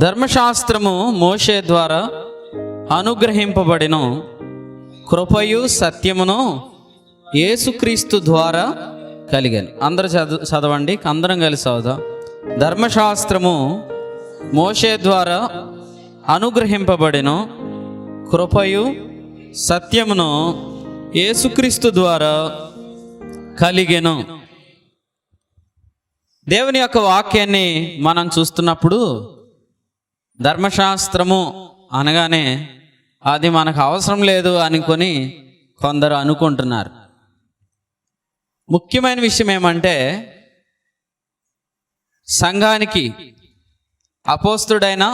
ధర్మశాస్త్రము మోషే ద్వారా అనుగ్రహింపబడిన కృపయు సత్యమును యేసుక్రీస్తు ద్వారా కలిగాను. అందరూ చదవండి, అందరం కలిసి చదువుదాం. ధర్మశాస్త్రము మోషే ద్వారా అనుగ్రహింపబడిన కృపయు సత్యమును యేసుక్రీస్తు ద్వారా కలిగెను. దేవుని యొక్క వాక్యాన్ని మనం చూస్తున్నప్పుడు ధర్మశాస్త్రము అనగానే అది మనకు అవసరం లేదు అనుకొని కొందరు అనుకుంటున్నారు. ముఖ్యమైన విషయం ఏమంటే, సంఘానికి అపోస్తుడైన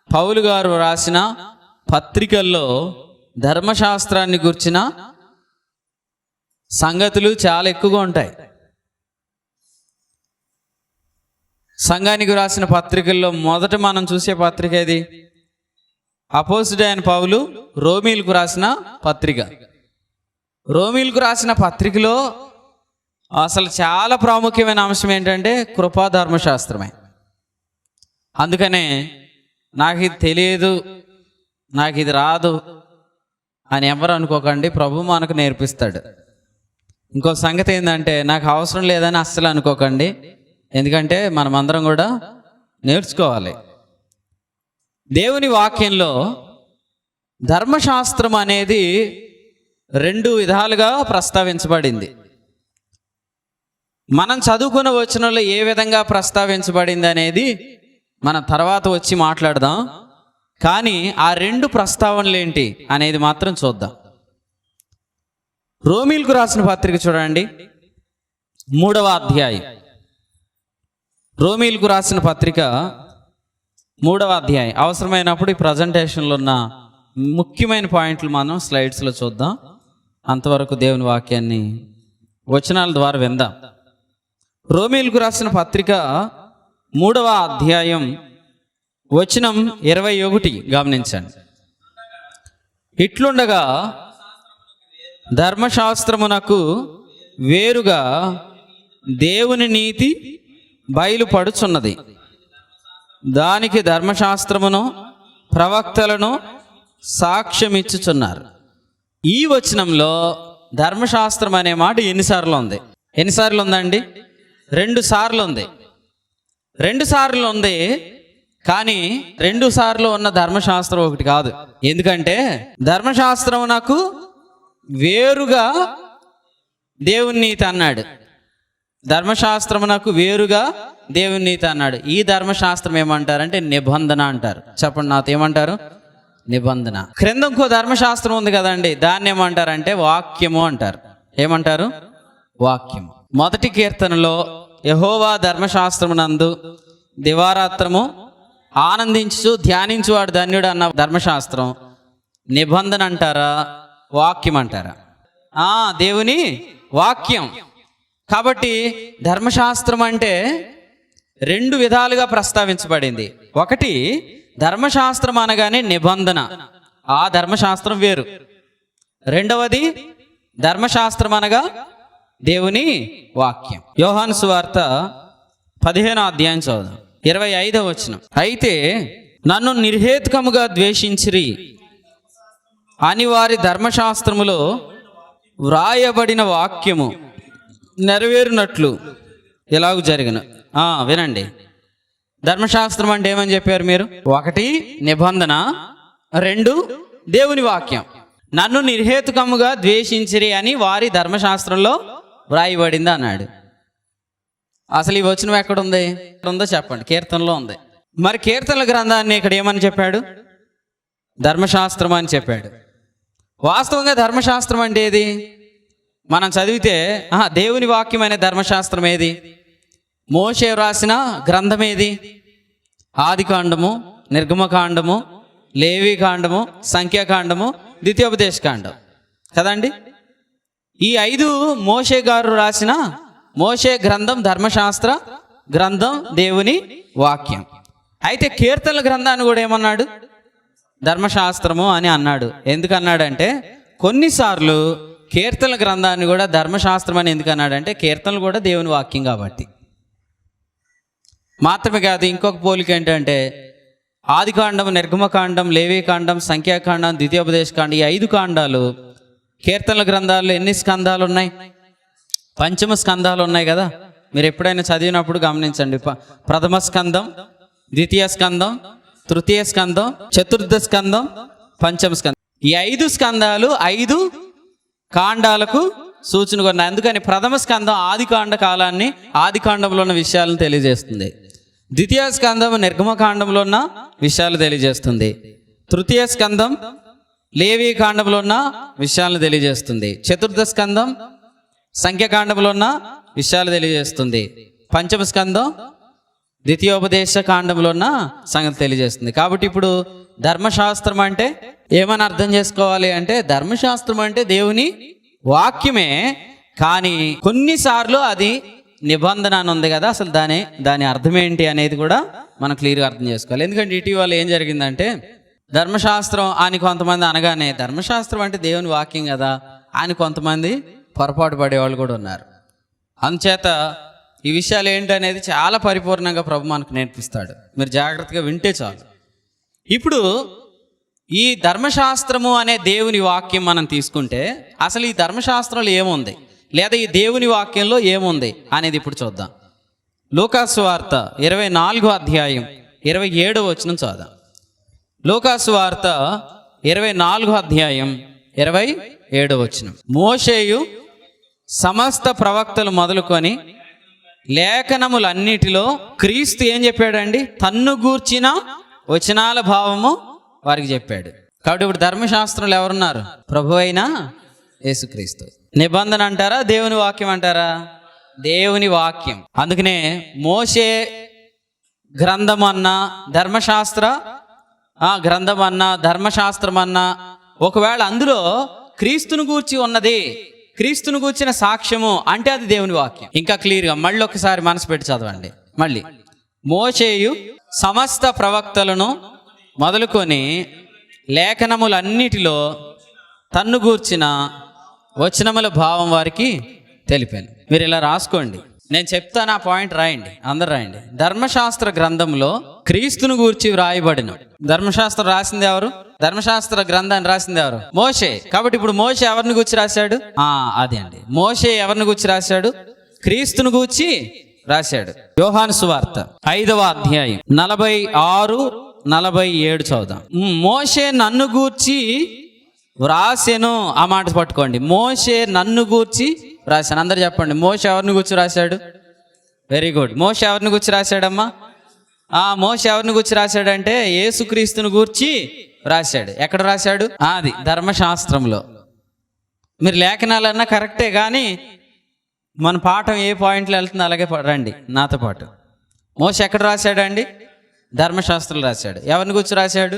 పౌలు గారు రాసిన పత్రికల్లో ధర్మశాస్త్రాన్ని గురించిన సంగతులు చాలా ఎక్కువగా ఉంటాయి. సంఘానికి రాసిన పత్రికల్లో మొదట మనం చూసే పత్రిక ఏది? అపోస్తుడైన పౌలు రోమీలకు రాసిన పత్రిక. రోమీలకు రాసిన పత్రికలో అసలు చాలా ప్రాముఖ్యమైన అంశం ఏంటంటే కృపా ధర్మశాస్త్రమే. అందుకనే నాకు ఇది తెలియదు, నాకు ఇది రాదు అని ఎవరు అనుకోకండి, ప్రభు మనకు నేర్పిస్తాడు. ఇంకో సంగతి ఏంటంటే, నాకు అవసరం లేదని అస్సలు అనుకోకండి, ఎందుకంటే మనమందరం కూడా నేర్చుకోవాలి. దేవుని వాక్యంలో ధర్మశాస్త్రం అనేది రెండు విధాలుగా ప్రస్తావించబడింది. మనం చదువుకున్న వచనంలో ఏ విధంగా ప్రస్తావించబడింది అనేది మనం తర్వాత వచ్చి మాట్లాడదాం. కానీ ఆ రెండు ప్రస్తావనలు ఏంటి అనేది మాత్రం చూద్దాం. రోమీలకు రాసిన పత్రిక చూడండి, 3వ అధ్యాయం. రోమీలకు రాసిన పత్రిక 3వ అధ్యాయం. అవసరమైనప్పుడు ఈ ప్రజెంటేషన్లో ఉన్న ముఖ్యమైన పాయింట్లు మనం స్లైడ్స్లో చూద్దాం. అంతవరకు దేవుని వాక్యాన్ని వచనాల ద్వారా విందాం. రోమీలకు రాసిన పత్రిక 3వ అధ్యాయం వచనం 21 గమనించండి. ఇట్లుండగా ధర్మశాస్త్రమునకు వేరుగా దేవుని నీతి బయలుపడుచున్నది. దానికి ధర్మశాస్త్రమును ప్రవక్తలను సాక్ష్యమిచ్చుచున్నారు. ఈ వచనంలో ధర్మశాస్త్రం అనే మాట ఎన్నిసార్లు ఉంది? ఎన్నిసార్లు ఉందండి? 2 సార్లు ఉంది. 2 సార్లు ఉంది. కానీ 2 సార్లు ఉన్న ధర్మశాస్త్రం ఒకటి కాదు. ఎందుకంటే ధర్మశాస్త్రం నాకు వేరుగా దేవుని నీతి అన్నాడు. ధర్మశాస్త్రమునకు వేరుగా దేవుని నీతి అన్నాడు. ఈ ధర్మశాస్త్రం ఏమంటారంటే నిబంధన అంటారు. చెప్పండి నాతో, ఏమంటారు? నిబంధన. క్రింద ఇంకో ధర్మశాస్త్రం ఉంది కదండి, దాన్ని ఏమంటారంటే వాక్యము అంటారు. ఏమంటారు? వాక్యము. మొదటి కీర్తనలో యెహోవా ధర్మశాస్త్రమునందు దివారాత్రము ఆనందించు ధ్యానించువాడు ధన్యుడు అన్న ధర్మశాస్త్రం నిబంధన అంటారా, వాక్యం అంటారా? దేవుని వాక్యం. కాబట్టి ధర్మశాస్త్రం అంటే 2 విధాలుగా ప్రస్తావించబడింది. ఒకటి, ధర్మశాస్త్రం అనగానే నిబంధన, ఆ ధర్మశాస్త్రం వేరు. రెండవది, ధర్మశాస్త్రం అనగా దేవుని వాక్యం. యోహాను సువార్త 15వ అధ్యాయం చదువు, 25వ వచనం. అయితే నన్ను నిర్హేతుకముగా ద్వేషించిరి అని వారి ధర్మశాస్త్రములో వ్రాయబడిన వాక్యము నెరవేరునట్లు ఎలాగూ జరిగిన. వినండి, ధర్మశాస్త్రం అంటే ఏమని చెప్పారు మీరు? 1 నిబంధన, 2 దేవుని వాక్యం. నన్ను నిర్హేతుకముగా ద్వేషించిరి అని వారి ధర్మశాస్త్రంలో వ్రాయబడింది అన్నాడు. అసలు ఈ వచనం ఎక్కడుంది? ఉందో చెప్పండి. కీర్తనలో ఉంది. మరి కీర్తనల గ్రంథాన్ని ఇక్కడ ఏమని చెప్పాడు? ధర్మశాస్త్రం అని చెప్పాడు. వాస్తవంగా ధర్మశాస్త్రం అంటే ఏది? మనం చదివితే దేవుని వాక్యం అనే ధర్మశాస్త్రం ఏది? మోషే రాసిన గ్రంథం ఏది? ఆదికాండము, నిర్గమకాండము, లేవీకాండము, సంఖ్యాకాండము, ద్వితీయోపదేశకాండం కదండి. ఈ 5 మోషే గారు రాసిన మోషే గ్రంథం, ధర్మశాస్త్ర గ్రంథం, దేవుని వాక్యం. అయితే కీర్తనల గ్రంథాన్ని కూడా ఏమన్నాడు? ధర్మశాస్త్రము అని అన్నాడు. ఎందుకు అన్నాడంటే, కొన్నిసార్లు కీర్తనల గ్రంథాన్ని కూడా ధర్మశాస్త్రం అని ఎందుకు అన్నాడంటే, కీర్తనలు కూడా దేవుని వాక్యం కాబట్టి. మాత్రమే కాదు, ఇంకొక పోలిక ఏంటంటే ఆదికాండం, నిర్గమకాండం, లేవీకాండం, సంఖ్యాకాండం, ద్వితీయోపదేశకాండం, ఈ 5 కాండాలు కీర్తనల గ్రంథాల్లో ఎన్ని స్కందాలు ఉన్నాయి? పంచమ స్కందాలు ఉన్నాయి కదా. మీరు ఎప్పుడైనా చదివినప్పుడు గమనించండి. ప్రథమ స్కందం, ద్వితీయ స్కందం, తృతీయ స్కందం, చతుర్థ స్కందం, పంచమ స్కందం. ఈ 5 స్కందాలు 5 కాండాలకు సూచనగా ఉన్నాయి. అందుకని ప్రథమ స్కందం ఆదికాండ కాలాన్ని, ఆదికాండంలో ఉన్న విషయాలను తెలియజేస్తుంది. ద్వితీయ స్కందం నిర్గమకాండంలో ఉన్న విషయాలు తెలియజేస్తుంది. తృతీయ స్కందం లేవీ కాండంలో ఉన్న విషయాలను తెలియజేస్తుంది. చతుర్థ స్కందం సంఖ్యాకాండంలో ఉన్న విషయాలు తెలియజేస్తుంది. పంచమ స్కందం ద్వితీయోపదేశ కాండంలో ఉన్న సంగతి తెలియజేస్తుంది. కాబట్టి ఇప్పుడు ధర్మశాస్త్రం అంటే ఏమని అర్థం చేసుకోవాలి అంటే, ధర్మశాస్త్రం అంటే దేవుని వాక్యమే, కానీ కొన్నిసార్లు అది నిబంధన అని ఉంది కదా, అసలు దాని అర్థం ఏంటి అనేది కూడా మనం క్లియర్గా అర్థం చేసుకోవాలి. ఎందుకంటే ఇటీవల ఏం జరిగిందంటే, ధర్మశాస్త్రం అని కొంతమంది అనగానే ధర్మశాస్త్రం అంటే దేవుని వాక్యం కదా అని కొంతమంది పొరపాటు పడేవాళ్ళు కూడా ఉన్నారు. అందుచేత ఈ విషయాలు ఏంటనేది చాలా పరిపూర్ణంగా ప్రభు మనకు నేర్పిస్తాడు. మీరు జాగ్రత్తగా వింటే చాలు. ఇప్పుడు ఈ ధర్మశాస్త్రము అనే దేవుని వాక్యం మనం తీసుకుంటే అసలు ఈ ధర్మశాస్త్రంలో ఏముంది, లేదా ఈ దేవుని వాక్యంలో ఏముంది అనేది ఇప్పుడు చూద్దాం. లూకాసు వార్త 24వ అధ్యాయం 27వ వచనం చదువుదాం. లూకాసు వార్త 24వ అధ్యాయం 27వ వచనం. మోషేయు సమస్త ప్రవక్తలు మొదలుకొని లేఖనములన్నిటిలో క్రీస్తు ఏం చెప్పాడండి? తన్ను గూర్చిన వచనాల భావము వారికి చెప్పాడు. కాబట్టి ఇప్పుడు ధర్మశాస్త్రంలో ఎవరున్నారు? ప్రభు అయిన యేసుక్రీస్తు. నిబంధన అంటారా, దేవుని వాక్యం అంటారా? దేవుని వాక్యం. అందుకనే మోషే గ్రంథం అన్నా, ధర్మశాస్త్ర గ్రంథం అన్నా, ధర్మశాస్త్రం అన్నా, ఒకవేళ అందులో క్రీస్తును గూర్చి ఉన్నది, క్రీస్తును గూర్చిన సాక్ష్యము అంటే అది దేవుని వాక్యం. ఇంకా క్లియర్గా మళ్ళీ ఒకసారి మనసు పెట్టి చదవండి. మళ్ళీ మోషేయు సమస్త ప్రవక్తలను మొదలుకొని లేఖనములన్నిటిలో తన్ను గూర్చిన వచనముల భావం వారికి తెలిపాను. మీరు ఇలా రాసుకోండి, నేను చెప్తాను, ఆ పాయింట్ రాయండి, అందరు రాయండి. ధర్మశాస్త్ర గ్రంథంలో క్రీస్తును గూర్చి వ్రాయబడిన. ధర్మశాస్త్రం రాసింది ఎవరు? ధర్మశాస్త్ర గ్రంథాన్ని రాసింది ఎవరు? మోషే. కాబట్టి ఇప్పుడు మోషే ఎవరిని గూర్చి రాశాడు? అదే అండి, మోషే ఎవరిని గూర్చి రాశాడు? క్రీస్తును గూర్చి రాశాడు. యోహాను సువార్త 5వ అధ్యాయం 46-47 చదువుదాం. మోషే నన్ను గూర్చి వ్రాసెను, ఆ మాట పట్టుకోండి. మోషే నన్ను గూర్చి రాశాను. అందరు చెప్పండి, మోషే ఎవరిని గూర్చి రాశాడు? Very good. మోషే ఎవరిని గూర్చి రాశాడమ్మా? మోషే ఎవరిని గూర్చి రాశాడంటే యేసుక్రీస్తుని గూర్చి రాశాడు. ఎక్కడ రాశాడు? అది ధర్మశాస్త్రంలో. మీరు లేఖనాలన్నా కరెక్టే, కానీ మన పాఠం ఏ పాయింట్లో వెళ్తుందో అలాగే రండి నాతో పాటు. మోషే ఎక్కడ రాశాడండి? ధర్మశాస్త్రంలో రాశాడు. ఎవరిని గూర్చి రాశాడు?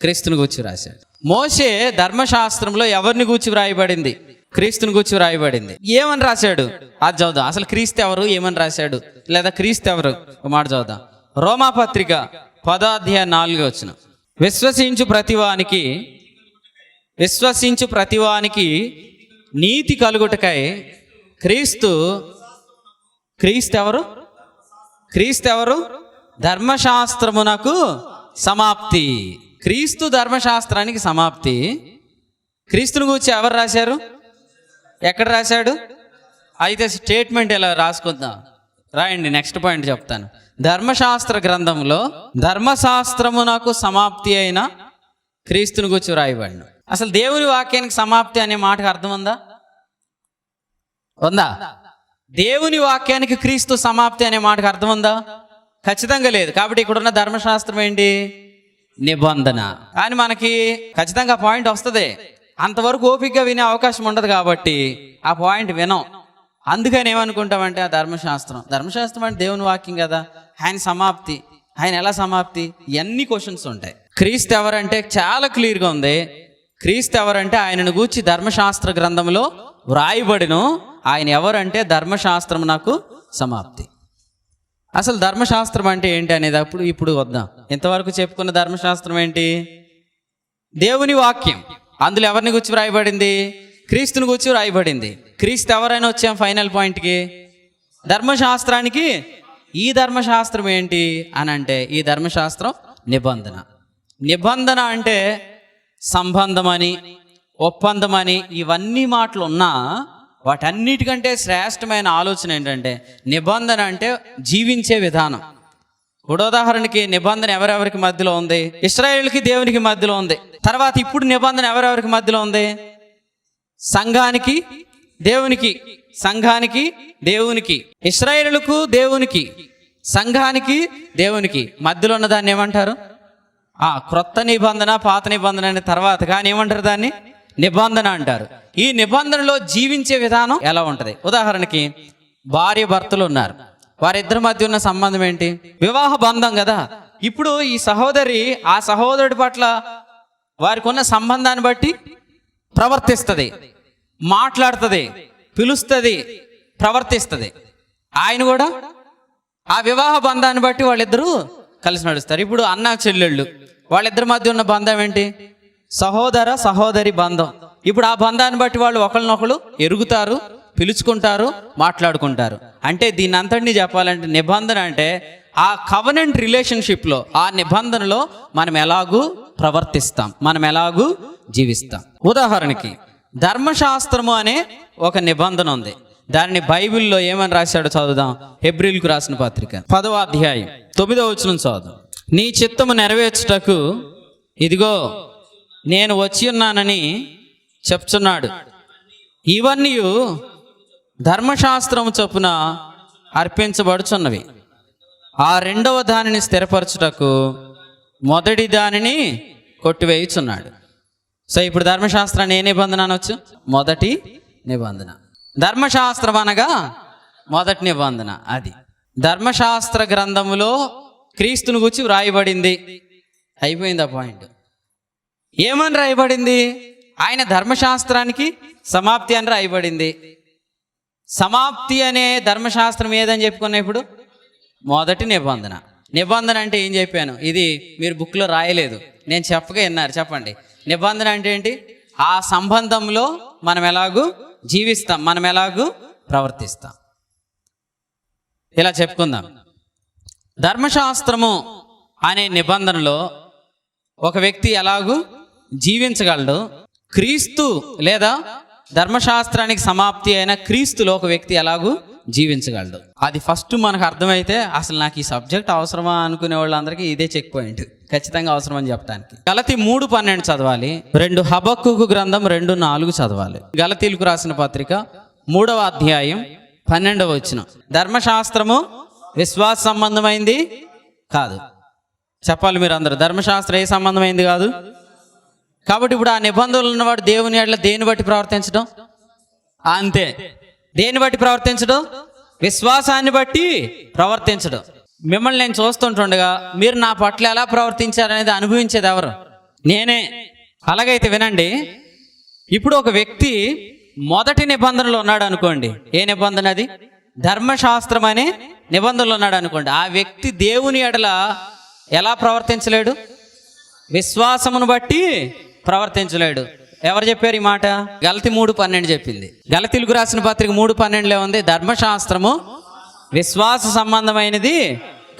క్రీస్తుని గూర్చి రాశాడు. మోషే ధర్మశాస్త్రంలో ఎవరిని గూర్చి వ్రాయబడింది? క్రీస్తుని గూర్చి వ్రాయబడింది. ఏమని రాశాడు? అది చదువుదాం. అసలు క్రీస్తు ఎవరు, ఏమని రాశాడు, లేదా క్రీస్తు ఎవరు, ఒక మాట చదువుదాం. రోమాపత్రిక 10వ అధ్యాయం 4వ వచనం. విశ్వసించు ప్రతివానికి నీతి కలుగుటకై క్రీస్తు ఎవరు? క్రీస్తు ఎవరు? ధర్మశాస్త్రమునకు సమాప్తి. క్రీస్తు ధర్మశాస్త్రానికి సమాప్తి. క్రీస్తుని గురించి ఎవరు రాశారు? ఎక్కడ రాశాడు? అయితే స్టేట్మెంట్ ఎలా రాసుకుందాం, రాయండి. నెక్స్ట్ పాయింట్ చెప్తాను. ధర్మశాస్త్ర గ్రంథంలో ధర్మశాస్త్రమునకు సమాప్తి అయిన క్రీస్తుని గురించి రాయబడిన. అసలు దేవుని వాక్యానికి సమాప్తి అనే మాటకు అర్థం ఉందా? దేవుని వాక్యానికి క్రీస్తు సమాప్తి అనే మాటకు అర్థం ఉందా? ఖచ్చితంగా లేదు. కాబట్టి ఇక్కడున్న ధర్మశాస్త్రం ఏంటి? నిబంధన. కానీ మనకి ఖచ్చితంగా పాయింట్ వస్తుంది. అంతవరకు ఓపికగా వినే అవకాశం ఉండదు కాబట్టి ఆ పాయింట్ వినం. అందుకని ఏమనుకుంటామంటే ఆ ధర్మశాస్త్రం అంటే దేవుని వాక్యం కదా, ఆయన సమాప్తి, ఆయన ఎలా సమాప్తి, ఇవన్నీ క్వశ్చన్స్ ఉంటాయి. క్రీస్తు ఎవరంటే చాలా క్లియర్గా ఉంది. క్రీస్తు ఎవరంటే ఆయనను గూర్చి ధర్మశాస్త్ర గ్రంథంలో వ్రాయబడిను. ఆయన ఎవరంటే ధర్మశాస్త్రం నాకు సమాప్తి. అసలు ధర్మశాస్త్రం అంటే ఏంటి అనేది ఇప్పుడు వద్దాం. ఇంతవరకు చెప్పుకున్న ధర్మశాస్త్రం ఏంటి? దేవుని వాక్యం. అందులో ఎవరిని గురించి వ్రాయబడింది? క్రీస్తుని గురించి వ్రాయబడింది. క్రీస్తు ఎవరైనా వచ్చాం ఫైనల్ పాయింట్కి. ధర్మశాస్త్రానికి ఈ ధర్మశాస్త్రం ఏంటి అని అంటే, ఈ ధర్మశాస్త్రం నిబంధన. నిబంధన అంటే సంబంధమని, ఒప్పందమని, ఇవన్నీ మాటలు ఉన్నా వాటన్నిటికంటే శ్రేష్టమైన ఆలోచన ఏంటంటే నిబంధన అంటే జీవించే విధానం. ఇప్పుడు ఉదాహరణకి నిబంధన ఎవరెవరికి మధ్యలో ఉంది? ఇశ్రాయేలుకి దేవునికి మధ్యలో ఉంది. తర్వాత ఇప్పుడు నిబంధన ఎవరెవరికి మధ్యలో ఉంది? సంఘానికి దేవునికి, సంఘానికి దేవునికి, ఇశ్రాయేలుకు దేవునికి, సంఘానికి దేవునికి మధ్యలో ఉన్న దాన్ని ఏమంటారు? క్రొత్త నిబంధన, పాత నిబంధన అనే తర్వాత కానీ ఏమంటారు? దాన్ని నిబంధన అంటారు. ఈ నిబంధనలో జీవించే విధానం ఎలా ఉంటుంది? ఉదాహరణకి భార్య భర్తలు ఉన్నారు, వారిద్దరి మధ్య ఉన్న సంబంధం ఏంటి? వివాహ బంధం కదా. ఇప్పుడు ఈ సహోదరి ఆ సహోదరుడి పట్ల వారికి ఉన్న సంబంధాన్ని బట్టి ప్రవర్తిస్తుంది, మాట్లాడుతుంది, పిలుస్తుంది, ప్రవర్తిస్తుంది. ఆయన కూడా ఆ వివాహ బంధాన్ని బట్టి వాళ్ళిద్దరూ కలిసి నడుస్తారు. ఇప్పుడు అన్న చెల్లెళ్ళు, వాళ్ళిద్దరి మధ్య ఉన్న బంధం ఏంటి? సహోదర సహోదరి బంధం. ఇప్పుడు ఆ బంధాన్ని బట్టి వాళ్ళు ఒకరినొకరు ఎరుగుతారు, పిలుచుకుంటారు, మాట్లాడుకుంటారు. అంటే దీన్ని అంతటినీ చెప్పాలంటే నిబంధన అంటే ఆ కవనెంట్ రిలేషన్షిప్లో, ఆ నిబంధనలో మనం ఎలాగూ ప్రవర్తిస్తాం, మనం ఎలాగూ జీవిస్తాం. ఉదాహరణకి ధర్మశాస్త్రము అనే ఒక నిబంధన ఉంది. దానిని బైబిల్లో ఏమని రాశాడో చదువుదాం. హెబ్రీయులకు రాసిన పత్రిక 10వ అధ్యాయం 9వ వచనం చదువుదాం. నీ చిత్తము నెరవేర్చుటకు ఇదిగో నేను వచ్చి ఉన్నానని చెప్తున్నాడు. ఇవన్నీ ధర్మశాస్త్రము చొప్పున అర్పించబడుచున్నవి. ఆ రెండవ దానిని స్థిరపరచుటకు మొదటి దానిని కొట్టివేయుచున్నాడు. సో ఇప్పుడు ధర్మశాస్త్రాన్ని ఏ నిబంధన అనొచ్చు? మొదటి నిబంధన. ధర్మశాస్త్రం అనగా మొదటి నిబంధన. అది ధర్మశాస్త్ర గ్రంథములో క్రీస్తుని గురించి వ్రాయబడింది. అయిపోయింది ఆ పాయింట్. ఏమని రాయబడింది? ఆయన ధర్మశాస్త్రానికి సమాప్తి అని రాయబడింది. సమాప్తి అనే ధర్మశాస్త్రం ఏదని చెప్పుకున్నా ఇప్పుడు? మొదటి నిబంధన. నిబంధన అంటే ఏం చెప్పాను? ఇది మీరు బుక్లో రాయలేదు, నేను చెప్పగా విన్నారు. చెప్పండి, నిబంధన అంటే ఏంటి? ఆ సంబంధంలో మనం ఎలాగూ జీవిస్తాం, మనం ఎలాగూ ప్రవర్తిస్తాం. ఇలా చెప్పుకుందాం. ధర్మశాస్త్రము అనే నిబంధనలో ఒక వ్యక్తి ఎలాగూ జీవించగలడు. క్రీస్తు లేదా ధర్మశాస్త్రానికి సమాప్తి అయిన క్రీస్తులో ఒక వ్యక్తి ఎలాగూ జీవించగలడు. అది ఫస్ట్ మనకు అర్థమైతే అసలు నాకు ఈ సబ్జెక్ట్ అవసరమా అనుకునే వాళ్ళందరికీ ఇదే చెక్ పాయింట్. ఖచ్చితంగా అవసరం అని చెప్పడానికి. గలతీ 3:12 చదవాలి. 2 హబక్కూకు గ్రంథం 2:4 చదవాలి. గలతీలకు రాసిన పత్రిక 3వ అధ్యాయం 12వ వచనం. ధర్మశాస్త్రము విశ్వాస సంబంధమైంది కాదు. చెప్పాలి మీరు అందరూ, ధర్మశాస్త్రం ఏ సంబంధమైంది కాదు. కాబట్టి ఇప్పుడు ఆ నిబంధనలు ఉన్నవాడు దేవుని ఎడల దేన్ని బట్టి ప్రవర్తించడం? అంతే. దేన్ని బట్టి ప్రవర్తించడం? విశ్వాసాన్ని బట్టి ప్రవర్తించడం. మిమ్మల్ని నేను చూస్తుంటుండగా మీరు నా పట్ల ఎలా ప్రవర్తించారనేది అనుభవించేది ఎవరు? నేనే. అలాగైతే వినండి, ఇప్పుడు ఒక వ్యక్తి మొదటి నిబంధనలో ఉన్నాడు అనుకోండి. ఏ నిబంధన అది? ధర్మశాస్త్రం అనే నిబంధనలు ఉన్నాడు అనుకోండి. ఆ వ్యక్తి దేవుని ఎడల ఎలా ప్రవర్తించలేడు? విశ్వాసమును బట్టి ప్రవర్తించలేడు. ఎవరు చెప్పారు ఈ మాట? గలతీ 3:12 చెప్పింది. గలతీలకు రాసిన పత్రిక 3:12లో ఉంది, ధర్మశాస్త్రము విశ్వాస సంబంధమైనది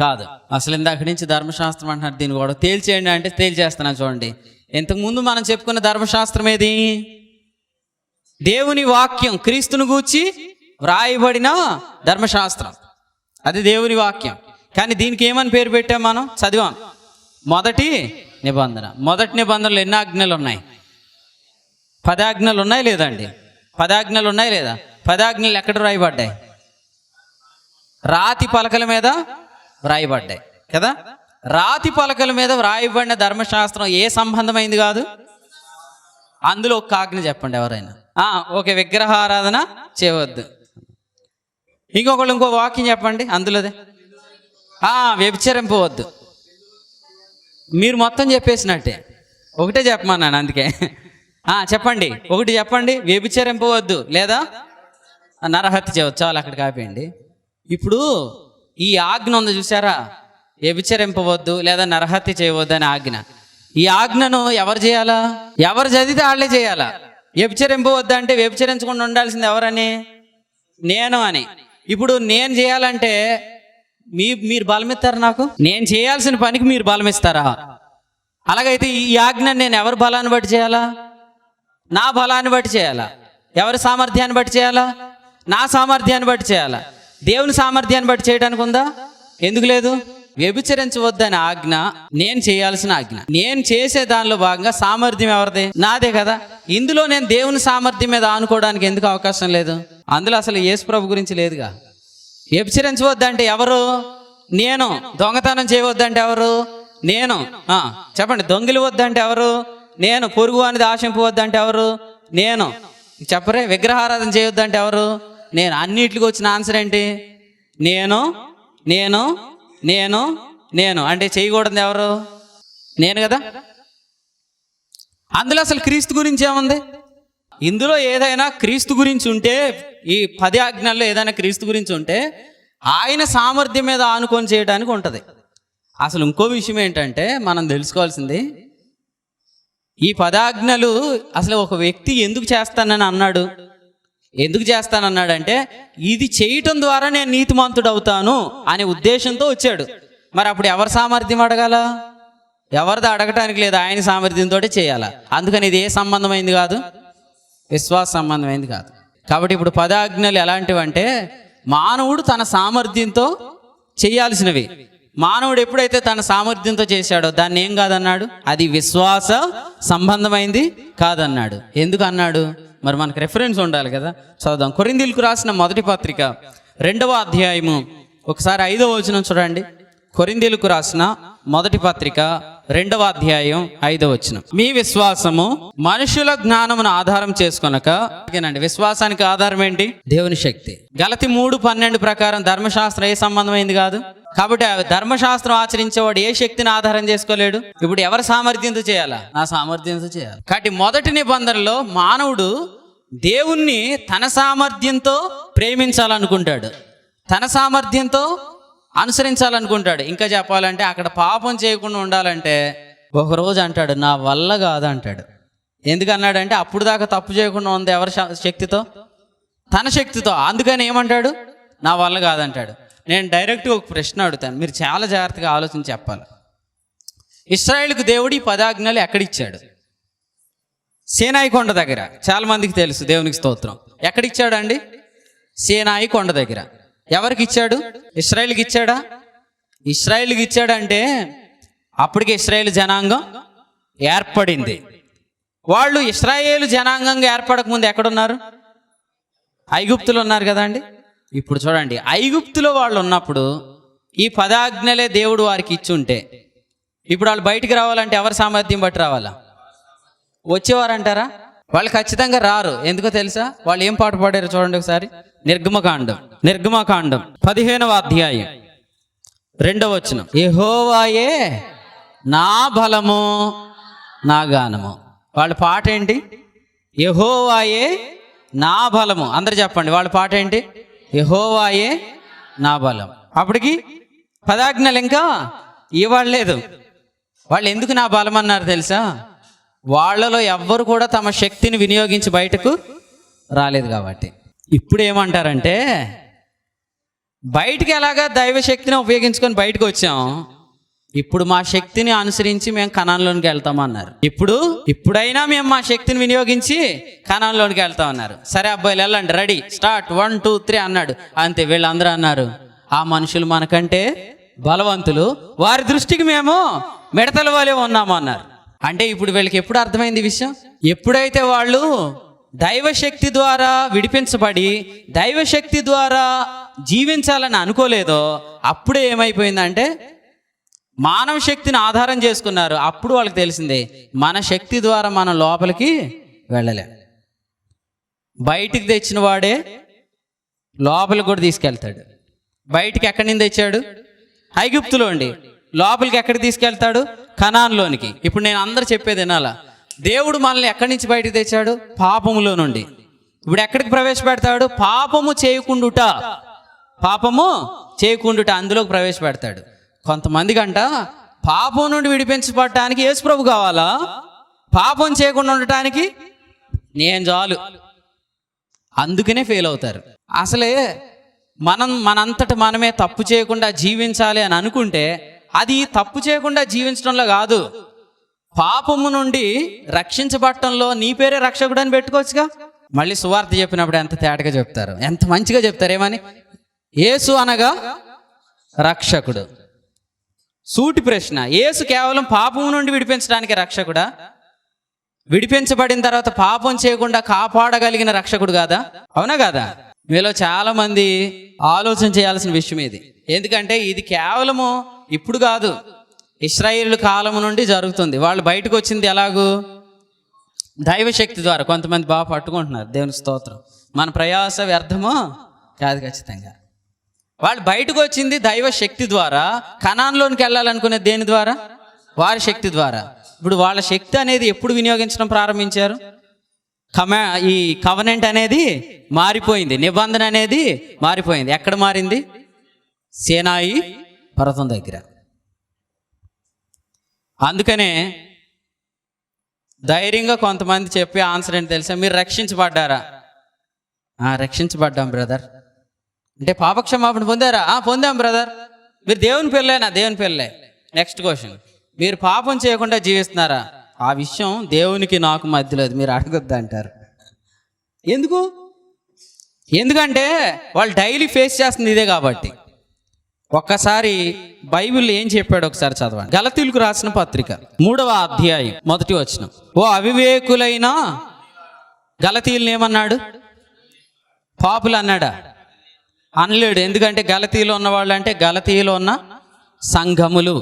కాదు. అసలు ఇందాక నుంచి ధర్మశాస్త్రం అంటున్నారు, దీన్ని కూడా తేల్చేయండి అంటే తేల్చేస్తున్నాను. చూడండి, ఇంతకుముందు మనం చెప్పుకున్న ధర్మశాస్త్రం ఏది? దేవుని వాక్యం, క్రీస్తుని గూర్చి వ్రాయబడిన ధర్మశాస్త్రం, అది దేవుని వాక్యం. కానీ దీనికి ఏమని పేరు పెట్టాం? మనం చదివాం, మొదటి నిబంధన. మొదటి నిబంధనలు ఎన్ని ఆజ్ఞలు ఉన్నాయి? 10 ఆజ్ఞలు ఉన్నాయి లేదండి? 10 ఆజ్ఞలు ఉన్నాయి లేదా? 10 ఆజ్ఞలు ఎక్కడ వ్రాయబడ్డాయి? రాతి పలకల మీద వ్రాయబడ్డాయి కదా. రాతి పలకల మీద వ్రాయబడిన ధర్మశాస్త్రం ఏ సంబంధమైంది కాదు. అందులో ఒక ఆజ్ఞ చెప్పండి ఎవరైనా. ఓకే, విగ్రహారాధన చేయవద్దు. ఇంకో వాక్యం చెప్పండి అందులోదే. వ్యభిచరింపవద్దు. మీరు మొత్తం చెప్పేసినట్టే, ఒకటే చెప్పమన్నాను అందుకే. చెప్పండి, ఒకటి చెప్పండి. వ్యభిచరింపవద్దు లేదా నరహత్య చేయవద్దు. చాలు, అక్కడ కాపేయండి. ఇప్పుడు ఈ ఆజ్ఞ ఉంది చూసారా, వ్యభిచరింపవద్దు లేదా నరహత్య చేయవద్దు అనే ఆజ్ఞ. ఈ ఆజ్ఞను ఎవరు చేయాలా? ఎవరు చదివితే వాళ్ళే చేయాలా. వ్యభిచరింపవద్దు అంటే వ్యభిచరించకుండా ఉండాల్సింది ఎవరని? నేను అని. ఇప్పుడు నేను చేయాలంటే మీరు బలం ఇస్తారా? నాకు నేను చేయాల్సిన పనికి మీరు బలం ఇస్తారా? అలాగైతే ఈ ఆజ్ఞ నేను ఎవరి బలాన్ని బట్టి చేయాలా? నా బలాన్ని బట్టి చేయాలా? ఎవరి సామర్థ్యాన్ని బట్టి చేయాలా? నా సామర్థ్యాన్ని బట్టి చేయాలా? దేవుని సామర్థ్యాన్ని బట్టి చేయడానికి ఉందా? ఎందుకు లేదు? వ్యభిచరించవద్దని ఆజ్ఞ నేను చేయాల్సిన ఆజ్ఞ. నేను చేసే దానిలో భాగంగా సామర్థ్యం ఎవరిది? నాదే కదా. ఇందులో నేను దేవుని సామర్థ్యం మీద ఆనుకోవడానికి ఎందుకు అవకాశం లేదు? అందులో అసలు యేసు ప్రభు గురించి లేదుగా. వ్యభిచరించవద్దంటే ఎవరు? నేను. దొంగతనం చేయవద్దంటే ఎవరు? నేను. చెప్పండి. దొంగిలి వద్దంటే ఎవరు? నేను. పొరుగు అనేది ఆశింపవద్దంటే ఎవరు? నేను. చెప్పరే. విగ్రహారాధన చేయొద్దంటే ఎవరు? నేను. అన్నిటికి వచ్చిన ఆన్సర్ ఏంటి? నేను నేను నేను నేను అంటే చేయకూడదు ఎవరు? నేను కదా. అందులో అసలు క్రీస్తు గురించి ఏముంది? ఇందులో ఏదైనా క్రీస్తు గురించి ఉంటే, ఈ 10 ఆజ్ఞల్లో ఏదైనా క్రీస్తు గురించి ఉంటే ఆయన సామర్థ్యం మీద ఆనుకొని చేయడానికి ఉంటుంది. అసలు ఇంకో విషయం ఏంటంటే మనం తెలుసుకోవాల్సింది, ఈ 10 ఆజ్ఞలు అసలు ఒక వ్యక్తి ఎందుకు చేస్తానని అన్నాడు? ఎందుకు చేస్తానన్నాడంటే ఇది చేయటం ద్వారా నేను నీతిమంతుడు అవుతాను అనే ఉద్దేశంతో వచ్చాడు. మరి అప్పుడు ఎవరి సామర్థ్యం అడగాల? ఎవరిది అడగటానికి లేదు, ఆయన సామర్థ్యంతో చేయాలా. అందుకని ఇది ఏ సంబంధమైంది కాదు? విశ్వాస సంబంధమైంది కాదు. కాబట్టి ఇప్పుడు 10 ఆజ్ఞలు ఎలాంటివంటే మానవుడు తన సామర్థ్యంతో చేయాల్సినవి. మానవుడు ఎప్పుడైతే తన సామర్థ్యంతో చేశాడో దాన్ని ఏం కాదన్నాడు? అది విశ్వాస సంబంధమైంది కాదన్నాడు. ఎందుకు అన్నాడు? మరి మనకు రెఫరెన్స్ ఉండాలి కదా. చదువుదాం. కొరింథీయులకు రాసిన మొదటి పత్రిక 2వ అధ్యాయము ఒకసారి 5వ వచనం చూడండి. కొరింథీయులకు రాసిన మొదటి పత్రిక 2వ అధ్యాయం 5వ వచనం. మీ విశ్వాసము మనుషుల జ్ఞానమును ఆధారం చేసుకొనక. విశ్వాసానికి ఆధారం ఏంటి? దేవుని శక్తి. గలతి 3:12 ప్రకారం ధర్మశాస్త్రం ఏ సంబంధమైంది కాదు. కాబట్టి ధర్మశాస్త్రం ఆచరించేవాడు ఏ శక్తిని ఆధారం చేసుకోలేడు. ఇప్పుడు ఎవరి సామర్థ్యంతో చేయాలా? నా సామర్థ్యంతో చేయాలి. కాబట్టి మొదటి నిబంధనలో మానవుడు దేవుణ్ణి తన సామర్థ్యంతో ప్రేమించాలనుకుంటాడు, తన సామర్థ్యంతో అనుసరించాలనుకుంటాడు. ఇంకా చెప్పాలంటే అక్కడ పాపం చేయకుండా ఉండాలంటే ఒకరోజు అంటాడు నా వల్ల కాదంటాడు. ఎందుకన్నాడంటే అప్పుడు దాకా తప్పు చేయకుండా ఉంది ఎవరి శక్తితో? తన శక్తితో. అందుకని ఏమంటాడు? నా వల్ల కాదంటాడు. నేను డైరెక్ట్గా ఒక ప్రశ్న అడుగుతాను, మీరు చాలా జాగ్రత్తగా ఆలోచించి చెప్పాలి. ఇశ్రాయేలుకు దేవుడు ఈ 10 ఆజ్ఞలు ఎక్కడిచ్చాడు? సీనాయి కొండ దగ్గర. చాలా మందికి తెలుసు, దేవునికి స్తోత్రం. ఎక్కడిచ్చాడండి? సీనాయి కొండ దగ్గర. ఎవరికి ఇచ్చాడు? ఇశ్రాయేలుకి ఇచ్చాడా? ఇశ్రాయేలుకి ఇచ్చాడంటే అప్పటికే ఇశ్రాయేలు జనాంగం ఏర్పడింది. వాళ్ళు ఇశ్రాయేలు జనాంగంగా ఏర్పడక ముందు ఎక్కడున్నారు? ఐగుప్తులు ఉన్నారు కదా అండి. ఇప్పుడు చూడండి, ఐగుప్తులో వాళ్ళు ఉన్నప్పుడు ఈ 10 ఆజ్ఞలే దేవుడు వారికి ఇచ్చుంటే ఇప్పుడు వాళ్ళు బయటికి రావాలంటే ఎవరి సామర్థ్యం బట్టి రావాలా? వచ్చేవారంటారా? వాళ్ళు ఖచ్చితంగా రారు. ఎందుకో తెలుసా? వాళ్ళు ఏం పాట పాడారు చూడండి ఒకసారి. నిర్గమకాండం 15వ అధ్యాయం 2వ వచనం. యెహోవాయే నా బలము నా గానము. వాళ్ళ పాట ఏంటి? యెహోవాయే నా బలము. అందరు చెప్పండి. వాళ్ళ పాట ఏంటి? యెహోవాయే నా బలం. అప్పటికి 10 ఆజ్ఞలు ఇంకా ఇవ్వలేదు. వాళ్ళు ఎందుకు నా బలం అన్నారు తెలుసా? వాళ్ళలో ఎవ్వరు కూడా తమ శక్తిని వినియోగించి బయటకు రాలేదు కాబట్టి. ఇప్పుడు ఏమంటారంటే బయటికి ఎలాగా దైవశక్తిని ఉపయోగించుకొని బయటకు వచ్చాం, ఇప్పుడు మా శక్తిని అనుసరించి మేము కనాన్లోనికి వెళ్తామన్నారు. ఇప్పుడైనా మేము మా శక్తిని వినియోగించి కనాన్లోనికి వెళ్తామన్నారు. సరే అబ్బాయిలు వెళ్ళండి, రెడీ, స్టార్ట్, 1 2 3 అన్నాడు. అంతే. వీళ్ళందరూ అన్నారు ఆ మనుషులు మనకంటే బలవంతులు, వారి దృష్టికి మేము మిడతల వలె ఉన్నాము అన్నారు. అంటే ఇప్పుడు వీళ్ళకి ఎప్పుడు అర్థమైంది విషయం? ఎప్పుడైతే వాళ్ళు దైవశక్తి ద్వారా విడిపించబడి దైవశక్తి ద్వారా జీవించాలని అనుకోలేదో అప్పుడే ఏమైపోయిందంటే మానవ శక్తిని ఆధారం చేసుకున్నారు. అప్పుడు వాళ్ళకి తెలిసిందే మన శక్తి ద్వారా మనం లోపలికి వెళ్ళలే. బయటికి తెచ్చిన వాడే లోపలికి కూడా తీసుకెళ్తాడు. బయటికి ఎక్కడి నుంచి తెచ్చాడు? ఐగుప్తులో అండి. లోపలికి ఎక్కడికి తీసుకెళ్తాడు? కనాన్లోనికి. ఇప్పుడు నేను అందరు చెప్పేది వినాలా? దేవుడు మనల్ని ఎక్కడి నుంచి బయటికి తెచ్చాడు? పాపములో నుండి. ఇప్పుడు ఎక్కడికి ప్రవేశపెడతాడు? పాపము చేయకుండుట అందులోకి ప్రవేశపెడతాడు. కొంతమంది కంట పాపం నుండి విడిపించబడటానికి యేసు ప్రభు కావాలా, పాపం చేయకుండా ఉండటానికి నేను చాలు. అందుకనే ఫెయిల్ అవుతారు. అసలే మనంతట మనమే తప్పు చేయకుండా జీవించాలి అని అనుకుంటే అది తప్పు చేయకుండా జీవించడంలో కాదు, పాపము నుండి రక్షించబడటంలో నీ పేరే రక్షకుడు అని పెట్టుకోవచ్చుగా. మళ్ళీ సువార్త చెప్పినప్పుడు ఎంత తేటగా చెప్తారు, ఎంత మంచిగా చెప్తారు. ఏమని? యేసు అనగా రక్షకుడు. సూటి ప్రశ్న, యేసు కేవలం పాపము నుండి విడిపించడానికి రక్షకుడా? విడిపించబడిన తర్వాత పాపం చేయకుండా కాపాడగలిగిన రక్షకుడు కాదా? అవునా కాదా? మీలో చాలా మంది ఆలోచన చేయాల్సిన విషయం ఇది. ఎందుకంటే ఇది కేవలము ఇప్పుడు కాదు, ఇశ్రాయేలు కాలం నుండి జరుగుతుంది. వాళ్ళు బయటకు వచ్చింది ఎలాగూ? దైవశక్తి ద్వారా. కొంతమంది బాగా పట్టుకుంటున్నారు, దేవుని స్తోత్రం. మన ప్రయాస వ్యర్థమో కాదు ఖచ్చితంగా. వాళ్ళు బయటకు వచ్చింది దైవశక్తి ద్వారా. కనాన్లోనికి వెళ్ళాలనుకునేది దేని ద్వారా? వారి శక్తి ద్వారా. ఇప్పుడు వాళ్ళ శక్తి అనేది ఎప్పుడు వినియోగించడం ప్రారంభించారు? ఈ కవనెంట్ అనేది మారిపోయింది, నిబంధన అనేది మారిపోయింది. ఎక్కడ మారింది? సీనాయి పర్వతం దగ్గర. అందుకనే ధైర్యంగా కొంతమంది చెప్పే ఆన్సర్ ఏంటి తెలుసా? మీరు రక్షించబడ్డారా? రక్షించబడ్డాం బ్రదర్. అంటే పాపక్షమాపణ పొందారా? పొందాం బ్రదర్. మీరు దేవుని పిల్లేనా? దేవుని పిల్లే. నెక్స్ట్ క్వశ్చన్, మీరు పాపం చేయకుండా జీవిస్తున్నారా? ఆ విషయం దేవునికి నాకు మధ్యలో మీరు అడగొద్దు అంటారు. ఎందుకంటే వాళ్ళు డైలీ ఫేస్ చేస్తుంది ఇదే కాబట్టి. ఒక్కసారి బైబిల్ ఏం చెప్పాడు ఒకసారి చదవండి. గలతీయులకు రాసిన పత్రిక 3వ అధ్యాయం 1వ వచనం. ఓ అవివేకులైన గలతీయులను ఏమన్నాడు? పాపులు అన్నాడా? అనలేడు. ఎందుకంటే గలతీలో ఉన్న వాళ్ళు అంటే గలతీలో ఉన్న సంఘములు.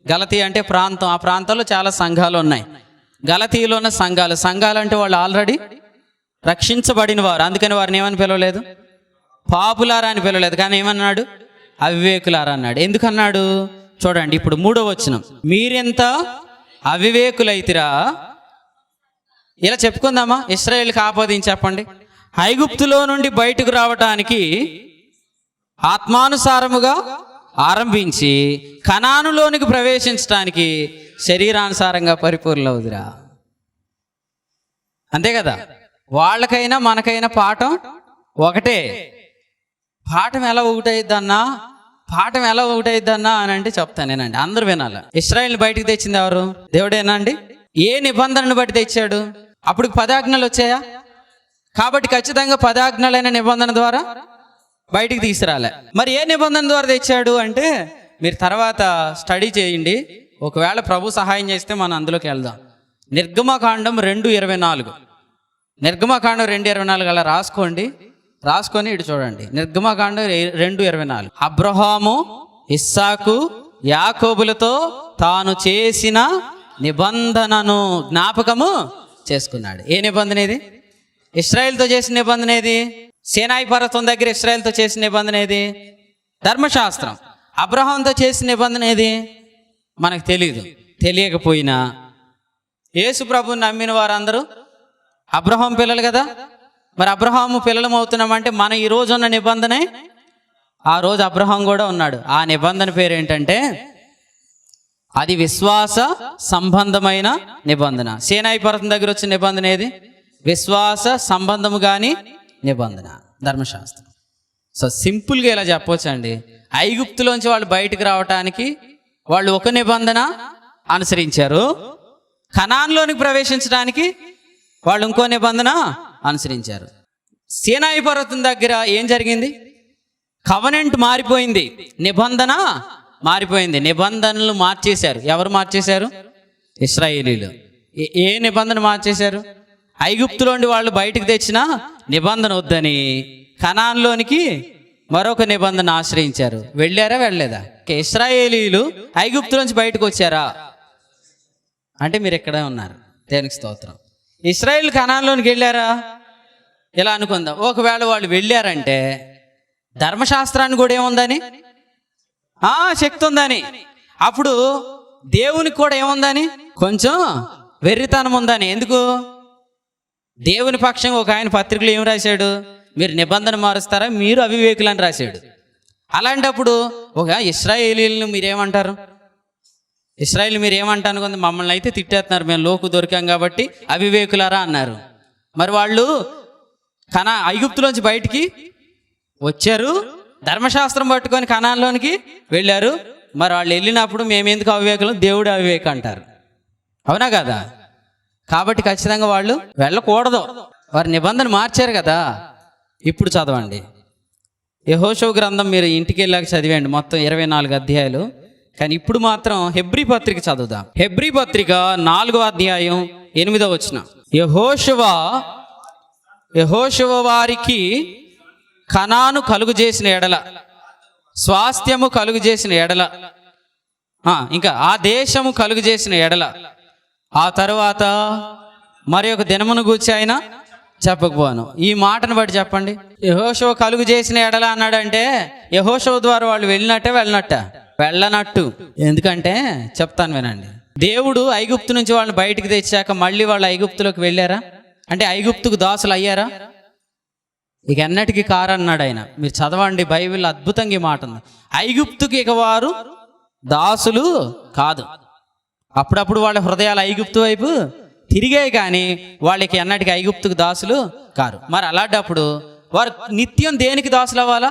గలతీ అంటే ప్రాంతం, ఆ ప్రాంతంలో చాలా సంఘాలు ఉన్నాయి. గలతీలో ఉన్న సంఘాలు అంటే వాళ్ళు ఆల్రెడీ రక్షించబడిన వారు. అందుకని వారిని ఏమని పిలవలేదు? పాపులారా అని పిలవలేదు. కానీ ఏమన్నాడు? అవివేకులారా అన్నాడు. ఎందుకన్నాడు? చూడండి ఇప్పుడు 3వ వచనం. మీరెంత అవివేకులైతిరా. ఇలా చెప్పుకుందామా? ఇశ్రాయేలుకి ఆపాదించి చెప్పండి. ఐగుప్తులో నుండి బయటకు రావటానికి ఆత్మానుసారముగా ఆరంభించి కనానులోనికి ప్రవేశించడానికి శరీరానుసారంగా పరిపూర్ణవుదురా. అంతే కదా? వాళ్ళకైనా మనకైనా పాఠం ఒకటే. పాఠం ఎలా ఒకటైద్దన్నా అని అంటే చెప్తానేనండి, అందరూ వినాలి. ఇశ్రాయేలుని బయటికి తెచ్చింది ఎవరు? దేవుడేనా అండి? ఏ నిబంధనను బట్టి తెచ్చాడు? అప్పుడు 10 ఆజ్ఞలు వచ్చాయా? కాబట్టి ఖచ్చితంగా 10 ఆజ్ఞలైన నిబంధన ద్వారా బయటికి తీసుకురాలే. మరి ఏ నిబంధన ద్వారా తెచ్చాడు అంటే మీరు తర్వాత స్టడీ చేయండి. ఒకవేళ ప్రభు సహాయం చేస్తే మనం అందులోకి వెళ్దాం. నిర్గమకాండం 2:24. నిర్గమకాండం 2:24 అలా రాసుకొని ఇటు చూడండి. నిర్గమకాండం 2:24. అబ్రహాము, ఇస్సాకు, యాకోబులతో తాను చేసిన నిబంధనను జ్ఞాపకము చేసుకున్నాడు. ఏ నిబంధన ఇది? ఇశ్రాయేలుతో చేసిన నిబంధన ఏది? సీనాయి పర్వతం దగ్గర ఇశ్రాయేలుతో చేసిన నిబంధన ఏది? ధర్మశాస్త్రం. అబ్రహాంతో చేసిన నిబంధన ఏది? మనకు తెలియకపోయినా యేసు ప్రభువుని నమ్మిన వారందరూ అబ్రహాం పిల్లలు కదా. మరి అబ్రహాము పిల్లలం అవుతున్నామంటే మన ఈ రోజు ఉన్న నిబంధనే ఆ రోజు అబ్రహాం కూడా ఉన్నాడు. ఆ నిబంధన పేరు ఏంటంటే అది విశ్వాస సంబంధమైన నిబంధన. సీనాయి పర్వతం దగ్గర వచ్చిన నిబంధన ఏది? విశ్వాస సంబంధము కాని నిబంధన, ధర్మశాస్త్రం. సో సింపుల్గా ఇలా చెప్పొచ్చు అండి. ఐగుప్తులోంచి వాళ్ళు బయటకు రావటానికి వాళ్ళు ఒక నిబంధన అనుసరించారు. కనాన్లోనికి ప్రవేశించడానికి వాళ్ళు ఇంకో నిబంధన అనుసరించారు. సీనాయి పర్వతం దగ్గర ఏం జరిగింది? కవనెంట్ మారిపోయింది, నిబంధన మారిపోయింది. నిబంధనలు మార్చేశారు. ఎవరు మార్చేశారు? ఇశ్రాయేలీలు. ఏ నిబంధన మార్చేశారు? ఐగుప్తులోండి వాళ్ళు బయటకు తెచ్చిన నిబంధన వద్దని కనాన్లోనికి మరొక నిబంధన ఆశ్రయించారు. వెళ్ళలేదా? ఇశ్రాయేలీలు ఐగుప్తులోంచి బయటకు వచ్చారా అంటే మీరు ఇక్కడే ఉన్నారు. దేవునికి స్తోత్రం. ఇశ్రాయేల్ కనాన్లోనికి వెళ్ళారా? ఇలా అనుకుందాం. ఒకవేళ వాళ్ళు వెళ్ళారంటే ధర్మశాస్త్రాన్ని కూడా ఏముందని? శక్తి ఉందని. అప్పుడు దేవునికి కూడా ఏముందని? కొంచెం వెర్రితనం ఉందని. ఎందుకు? దేవుని పక్షంగా ఒక ఆయన పత్రికలు ఏం రాశాడు? మీరు నిబంధన మారుస్తారా, మీరు అవివేకులని రాశాడు. అలాంటప్పుడు ఒక ఇశ్రాయేలీలను మీరేమంటారు? ఇశ్రాయేల్ మీరేమంటాను కొంత మమ్మల్ని అయితే తిట్టేస్తున్నారు, మేము లోకు దొరికాం కాబట్టి అవివేకులారా అన్నారు. మరి వాళ్ళు ఐగుప్తులోంచి బయటికి వచ్చారు, ధర్మశాస్త్రం పట్టుకొని కనాన్లోనికి వెళ్ళారు. మరి వాళ్ళు వెళ్ళినప్పుడు మేము ఎందుకు అవివేకులు, దేవుడు అవివేక అంటారు. అవునా కదా? కాబట్టి ఖచ్చితంగా వాళ్ళు వెళ్ళకూడదు. వారి నిబంధన మార్చారు కదా. ఇప్పుడు చదవండి యెహోషువ గ్రంథం. మీరు ఇంటికి వెళ్ళాక చదివండి, మొత్తం 24 అధ్యాయాలు. కానీ ఇప్పుడు మాత్రం హెబ్రీ పత్రిక చదువుదాం. హెబ్రీ పత్రిక 4వ అధ్యాయం 8వ వచనం. యెహోషువ వారికి కనాను కలుగు చేసిన ఎడల, స్వాస్థ్యము కలుగు చేసిన ఎడల, ఇంకా ఆ దేశము కలుగు చేసిన ఎడల, ఆ తరువాత మరి ఒక దినమును గూర్చి ఆయన చెప్పకపోను. ఈ మాటను బట్టి చెప్పండి, యెహోషువ కలుగు చేసిన ఎడల అన్నాడంటే యెహోషువ ద్వారా వాళ్ళు వెళ్ళనట్టు. ఎందుకంటే చెప్తాను వినండి. దేవుడు ఐగుప్తు నుంచి వాళ్ళని బయటికి తెచ్చాక మళ్ళీ వాళ్ళు ఐగుప్తులోకి వెళ్ళారా? అంటే ఐగుప్తుకు దాసులు అయ్యారా? ఇక ఎన్నటికి కారన్నాడు ఆయన. మీరు చదవండి బైబిల్, అద్భుతంగా ఈ మాట ఉంది. ఐగుప్తుకి ఇక వారు దాసులు కాదు. అప్పుడప్పుడు వాళ్ళ హృదయాలు ఐగుప్తు వైపు తిరిగాయి, కానీ వాళ్ళకి ఎన్నటికి ఐగుప్తుకు దాసులు కారు. మరి అలాంటప్పుడు వారు నిత్యం దేనికి దాసులు అవ్వాలా?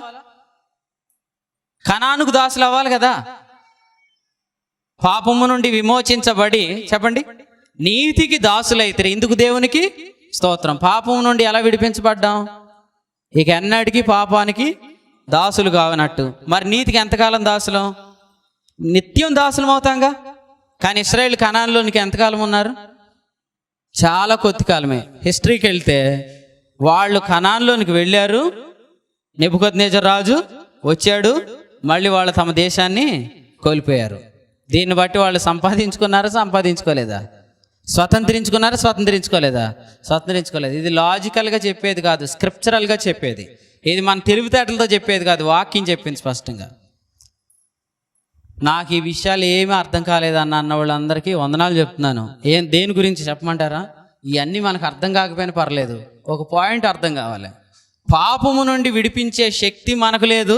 కనానుకు దాసులు అవ్వాలి కదా. పాపము నుండి విమోచించబడి, చెప్పండి, నీతికి దాసులైతే ఇందుకు దేవునికి స్తోత్రం. పాపము నుండి ఎలా విడిపించబడ్డాం? ఇక ఎన్నటికి పాపానికి దాసులు కావనట్టు. మరి నీతికి ఎంతకాలం దాసులం? నిత్యం దాసులం అవుతాంగా. కానీ ఇశ్రాయేలు కనానులోనికి ఎంతకాలం ఉన్నారు? చాలా కొద్ది కాలమే. హిస్టరీకి వెళ్తే వాళ్ళు కనానులోనికి వెళ్ళారు, నెబుకద్నెజర్ రాజు వచ్చాడు, మళ్ళీ వాళ్ళు తమ దేశాన్ని కోల్పోయారు. దీన్ని బట్టి వాళ్ళు సంపాదించుకోలేదా? స్వతంత్రించుకోలేదు. ఇది లాజికల్గా చెప్పేది కాదు, స్క్రిప్చరల్గా చెప్పేది. ఇది మన తెలివితేటలతో చెప్పేది కాదు, వాక్యం చెప్పింది స్పష్టంగా. నాకు ఈ విషయాలు ఏమీ అర్థం కాలేదన్న వాళ్ళందరికీ వందనాలు చెప్తున్నాను. దేని గురించి చెప్పమంటారా? ఇవన్నీ మనకు అర్థం కాకపోయినా పర్లేదు, ఒక పాయింట్ అర్థం కావాలి. పాపము నుండి విడిపించే శక్తి మనకు లేదు,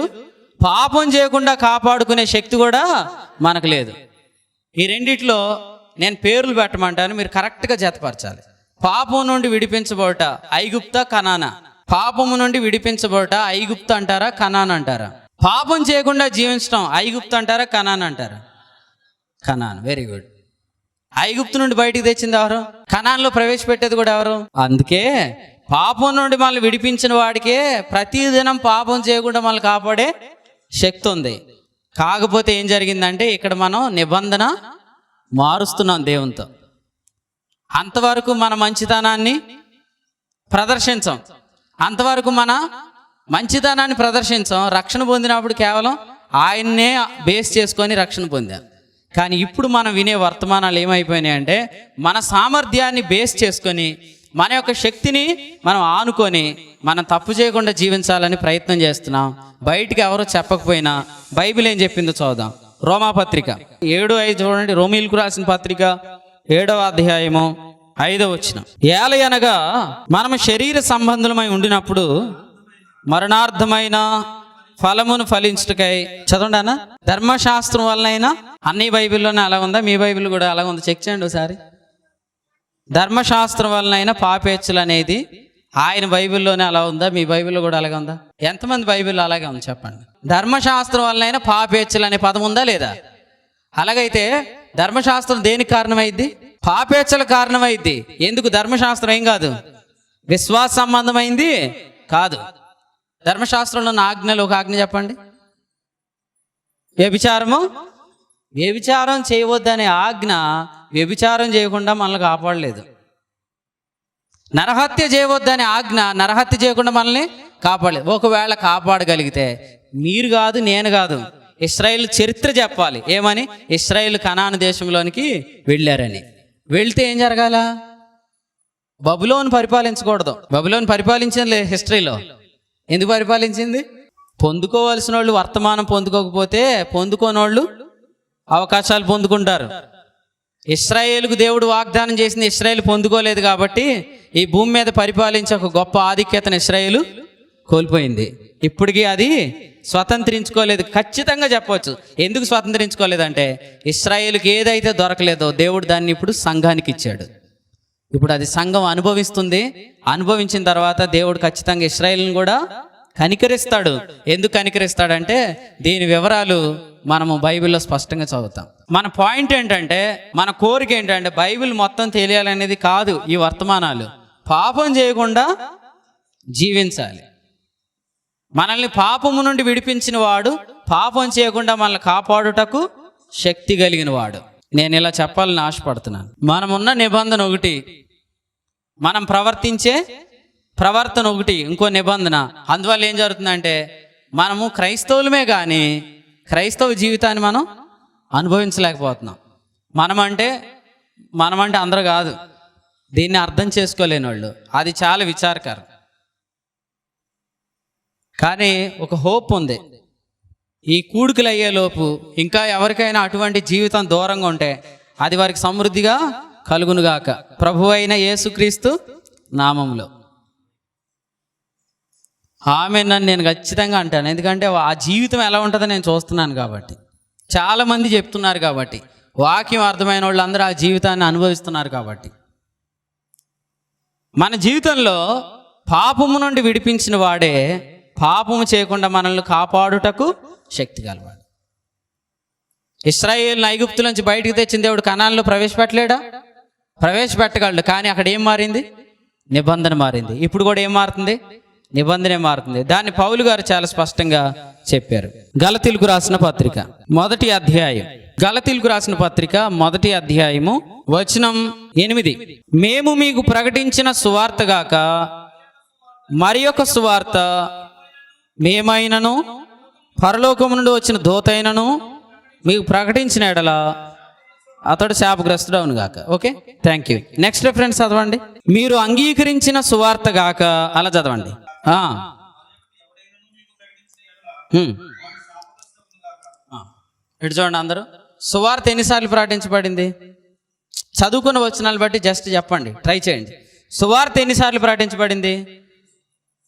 పాపం చేయకుండా కాపాడుకునే శక్తి కూడా మనకు లేదు. ఈ రెండిట్లో నేను పేర్లు పెట్టమంటాను, మీరు కరెక్ట్గా జతపరచాలి. పాపం నుండి విడిపించబోట ఐగుప్త, కనానా. పాపము నుండి విడిపించబోట ఐగుప్త అంటారా, కనాన్ అంటారా? పాపం చేయకుండా జీవించడం ఐగుప్తు అంటారా, కనాన్ అంటారా? కనాన్. Very good. ఐగుప్తు నుండి బయటికి తెచ్చింది ఎవరు? కనాన్లో ప్రవేశపెట్టేది కూడా ఎవరు? అందుకే పాపం నుండి మనల్ని విడిపించిన వాడికే ప్రతిదినం పాపం చేయకుండా మనల్ని కాపాడే శక్తి ఉంది. కాకపోతే ఏం జరిగిందంటే ఇక్కడ మనం నిబంధన మారుస్తున్నాం దేవునితో. అంతవరకు మన మంచితనాన్ని ప్రదర్శించాం, రక్షణ పొందినప్పుడు కేవలం ఆయన్నే బేస్ చేసుకొని రక్షణ పొందాం. కానీ ఇప్పుడు మనం వినే వర్తమానాలు ఏమైపోయినాయంటే మన సామర్థ్యాన్ని బేస్ చేసుకొని, మన యొక్క శక్తిని మనం ఆనుకొని మనం తప్పు చేయకుండా జీవించాలని ప్రయత్నం చేస్తున్నాం. బయటికి ఎవరో చెప్పకపోయినా బైబిల్ ఏం చెప్పిందో చూద్దాం. రోమాపత్రిక 7:5 చూడండి. రోమీలకు రాసిన పత్రిక 7వ అధ్యాయము 5వ వచనం. ఏలయనగా మనము శరీర సంబంధులమై ఉండినప్పుడు మరణార్థమైన ఫలమును ఫలించుటకై, చదవండి అన్న, ధర్మశాస్త్రం వలనైనా. అన్ని బైబిల్లోనే అలా ఉందా? మీ బైబిల్ కూడా అలాగ ఉందా? చెక్ చేయండి ఒకసారి. ధర్మశాస్త్రం వలనైనా పాపేచ్చులు అనేది ఆయన బైబిల్లోనే అలా ఉందా? మీ బైబిల్లో కూడా అలాగే ఉందా? ఎంతమంది బైబిల్లో అలాగే ఉంది చెప్పండి. ధర్మశాస్త్రం వలనైనా పాపేచ్చులు అనే పదం ఉందా లేదా? అలాగైతే ధర్మశాస్త్రం దేనికి కారణమైద్ది? పాపేచ్ఛల కారణమైద్ది. ఎందుకు? ధర్మశాస్త్రం ఏం కాదు, విశ్వాస సంబంధమైంది కాదు. ధర్మశాస్త్రంలో ఉన్న ఆజ్ఞలు ఒక ఆజ్ఞ చెప్పండి. వ్యభిచారం చేయవద్దనే ఆజ్ఞ వ్యభిచారం చేయకుండా మనల్ని కాపాడలేదు. నరహత్య చేయవద్దనే ఆజ్ఞ నరహత్య చేయకుండా మనల్ని కాపాడలేదు. ఒకవేళ కాపాడగలిగితే మీరు కాదు, నేను కాదు, ఇశ్రాయేల్ చరిత్ర చెప్పాలి. ఏమని? ఇశ్రాయేల్ కనాను దేశంలోనికి వెళ్ళారని. వెళ్తే ఏం జరగాల? బబులోను పరిపాలించకూడదు. బబులోను పరిపాలించింది హిస్టరీలో. ఎందుకు పరిపాలించింది? పొందుకోవాల్సిన వాళ్ళు వర్తమానం పొందుకోకపోతే పొందుకోనోళ్ళు అవకాశాలు పొందుకుంటారు. ఇశ్రాయేలుకు దేవుడు వాగ్దానం చేసింది ఇశ్రాయేలు పొందుకోలేదు కాబట్టి ఈ భూమి మీద పరిపాలించే ఒక గొప్ప ఆధిక్యతను ఇశ్రాయేలు కోల్పోయింది. ఇప్పటికీ అది స్వతంత్రించుకోలేదు. ఖచ్చితంగా చెప్పవచ్చు. ఎందుకు స్వతంత్రించుకోలేదంటే ఇశ్రాయేలుకి ఏదైతే దొరకలేదో దేవుడు దాన్ని ఇప్పుడు సంఘానికి ఇచ్చాడు. ఇప్పుడు అది సంఘం అనుభవిస్తుంది. అనుభవించిన తర్వాత దేవుడు ఖచ్చితంగా ఇశ్రాయేలుని కూడా కనికరిస్తాడు. ఎందుకు కనికరిస్తాడంటే దీని వివరాలు మనము బైబిల్లో స్పష్టంగా చదువుతాం. మన పాయింట్ ఏంటంటే, మన కోరిక ఏంటంటే బైబిల్ మొత్తం తెలియాలనేది కాదు. ఈ వర్తమానాలు పాపం చేయకుండా జీవించాలి. మనల్ని పాపము నుండి విడిపించిన వాడు, పాపం చేయకుండా మనల్ని కాపాడుటకు శక్తి కలిగిన వాడు. నేను ఇలా చెప్పాలని ఆశపడుతున్నాను. మనమున్న నిబంధన ఒకటి, మనం ప్రవర్తించే ప్రవర్తన ఒకటి, ఇంకో నిబంధన. అందువల్ల ఏం జరుగుతుందంటే మనము క్రైస్తవులమే కానీ క్రైస్తవ జీవితాన్ని మనం అనుభవించలేకపోతున్నాం. మనమంటే అందరూ కాదు, దీన్ని అర్థం చేసుకోలేని వాళ్ళు. అది చాలా విచారకరం. కానీ ఒక హోప్ ఉంది. ఈ కూడుకులు అయ్యేలోపు ఇంకా ఎవరికైనా అటువంటి జీవితం దూరంగా ఉంటే అది వారికి సమృద్ధిగా కలుగునుగాక, ప్రభు అయిన యేసుక్రీస్తు నామములో. ఆమేన్ నేను ఖచ్చితంగా అంటాను. ఎందుకంటే ఆ జీవితం ఎలా ఉంటుందో నేను చూస్తున్నాను కాబట్టి, చాలామంది చెప్తున్నారు కాబట్టి, వాక్యం అర్థమైన వాళ్ళందరూ ఆ జీవితాన్ని అనుభవిస్తున్నారు కాబట్టి. మన జీవితంలో పాపము నుండి విడిపించిన వాడే పాపము చేయకుండా మనల్ని కాపాడుటకు శక్తి గలవాడు. ఇశ్రాయేలును ఐగుప్తు నుంచి బయటికి తెచ్చిన దేవుడు కనానులో ప్రవేశపెట్టలేడా? ప్రవేశపెట్టగలడు. కానీ అక్కడ ఏం మారింది? నిబంధన మారింది. ఇప్పుడు కూడా ఏం మారుతుంది? నిబంధనే మారుతుంది. దాన్ని పౌలు గారు చాలా స్పష్టంగా చెప్పారు. గలతీయులకు రాసిన పత్రిక 1వ అధ్యాయం, గలతీయులకు రాసిన పత్రిక 1వ అధ్యాయము వచనం 8. మేము మీకు ప్రకటించిన సువార్త గాక మరి ఒక సువార్త మేమైనను పరలోకము నుండి వచ్చిన దూతైనను మీకు ప్రకటించిన ఎడల అతడు శాపగ్రస్తుడు అవును గాక. Okay, thank you. Next reference చదవండి. మీరు అంగీకరించిన సువార్త గాక, అలా చదవండి. ఇటు చూడండి అందరూ. సువార్త ఎన్నిసార్లు ప్రకటించబడింది? చదువుకున్న వచనాలు బట్టి జస్ట్ చెప్పండి, ట్రై చేయండి. సువార్త ఎన్నిసార్లు ప్రకటించబడింది?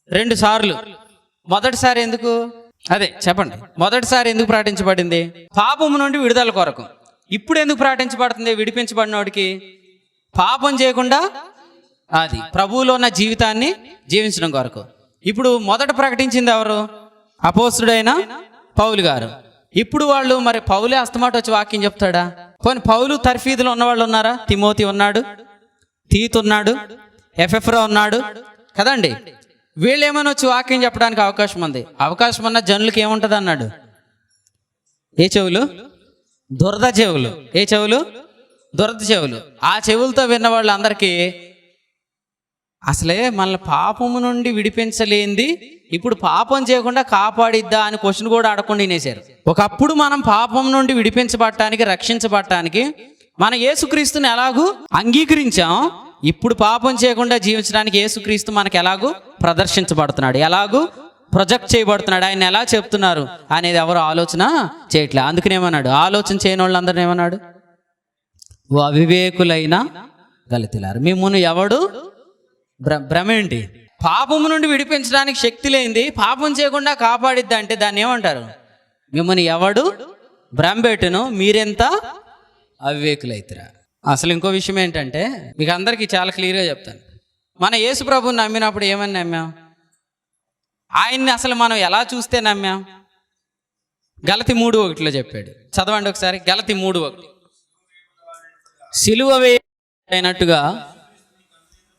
2 సార్లు. మొదటిసారి ఎందుకు? అదే చెప్పండి. మొదటిసారి ఎందుకు ప్రకటించబడింది? పాపము నుండి విడుదల కొరకు. ఇప్పుడు ఎందుకు ప్రకటించబడుతుంది? విడిపించబడినోడికి పాపం చేయకుండా అది ప్రభువులో ఉన్న జీవితాన్ని జీవించడం కొరకు. ఇప్పుడు మొదట ప్రకటించింది ఎవరు? అపోస్తుడైన పౌలు గారు. ఇప్పుడు వాళ్ళు మరి పౌలే అస్తమాట వచ్చి వాక్యం చెప్తాడా? పోనీ పౌలు తర్ఫీదులో ఉన్నవాళ్ళు ఉన్నారా? తిమోతి ఉన్నాడు, తీతు ఉన్నాడు, ఎఫెఫ్రా ఉన్నాడు కదండి. వీళ్ళు ఏమైనా వచ్చి వాక్యం చెప్పడానికి అవకాశం ఉంది. అవకాశం ఉన్న జనులకి ఏముంటుంది అన్నాడు? ఏ చెవులు? దురద చెవులు. ఏ చెవులు? దురద చెవులు. ఆ చెవులతో విన్న వాళ్ళందరికీ అసలే మనల్ని పాపము నుండి విడిపించలేంది ఇప్పుడు పాపం చేయకుండా కాపాడిద్దా అని క్వశ్చన్ కూడా అడగకుండా వినేశారు. ఒకప్పుడు మనం పాపం నుండి విడిపించబడటానికి, రక్షించబడటానికి మన యేసుక్రీస్తుని ఎలాగూ అంగీకరించాం. ఇప్పుడు పాపం చేయకుండా జీవించడానికి యేసుక్రీస్తు మనకు ఎలాగూ ప్రదర్శించబడుతున్నాడు, ఎలాగూ ప్రొజెక్ట్ చేయబడుతున్నాడు. ఆయన ఎలా చెప్తున్నారు అనేది ఎవరు ఆలోచన చేయట్లే. అందుకనేమన్నాడు? ఆలోచన చేయని వాళ్ళందరూ ఏమన్నాడు? ఓ అవివేకులైన గలితీలారా, మిమ్మును ఎవడు భ్రమేంటి? పాపము నుండి విడిపించడానికి శక్తి లేనిది పాపం చేయకుండా కాపాడిద్ది అంటే దాన్ని ఏమంటారు? మిమ్మల్ని ఎవడు భ్రమపెట్టును, మీరెంత అవివేకులైతురా. అసలు ఇంకో విషయం ఏంటంటే మీకు అందరికీ చాలా క్లియర్గా చెప్తాను. మన యేసు ప్రభువుని నమ్మినప్పుడు ఏమని నమ్మాం? ఆయన్ని అసలు మనం ఎలా చూస్తే నమ్మాం? గలతీ 3:1 చెప్పాడు. చదవండి ఒకసారి. గలతీ 3:1. సిలువ వేయనట్టుగా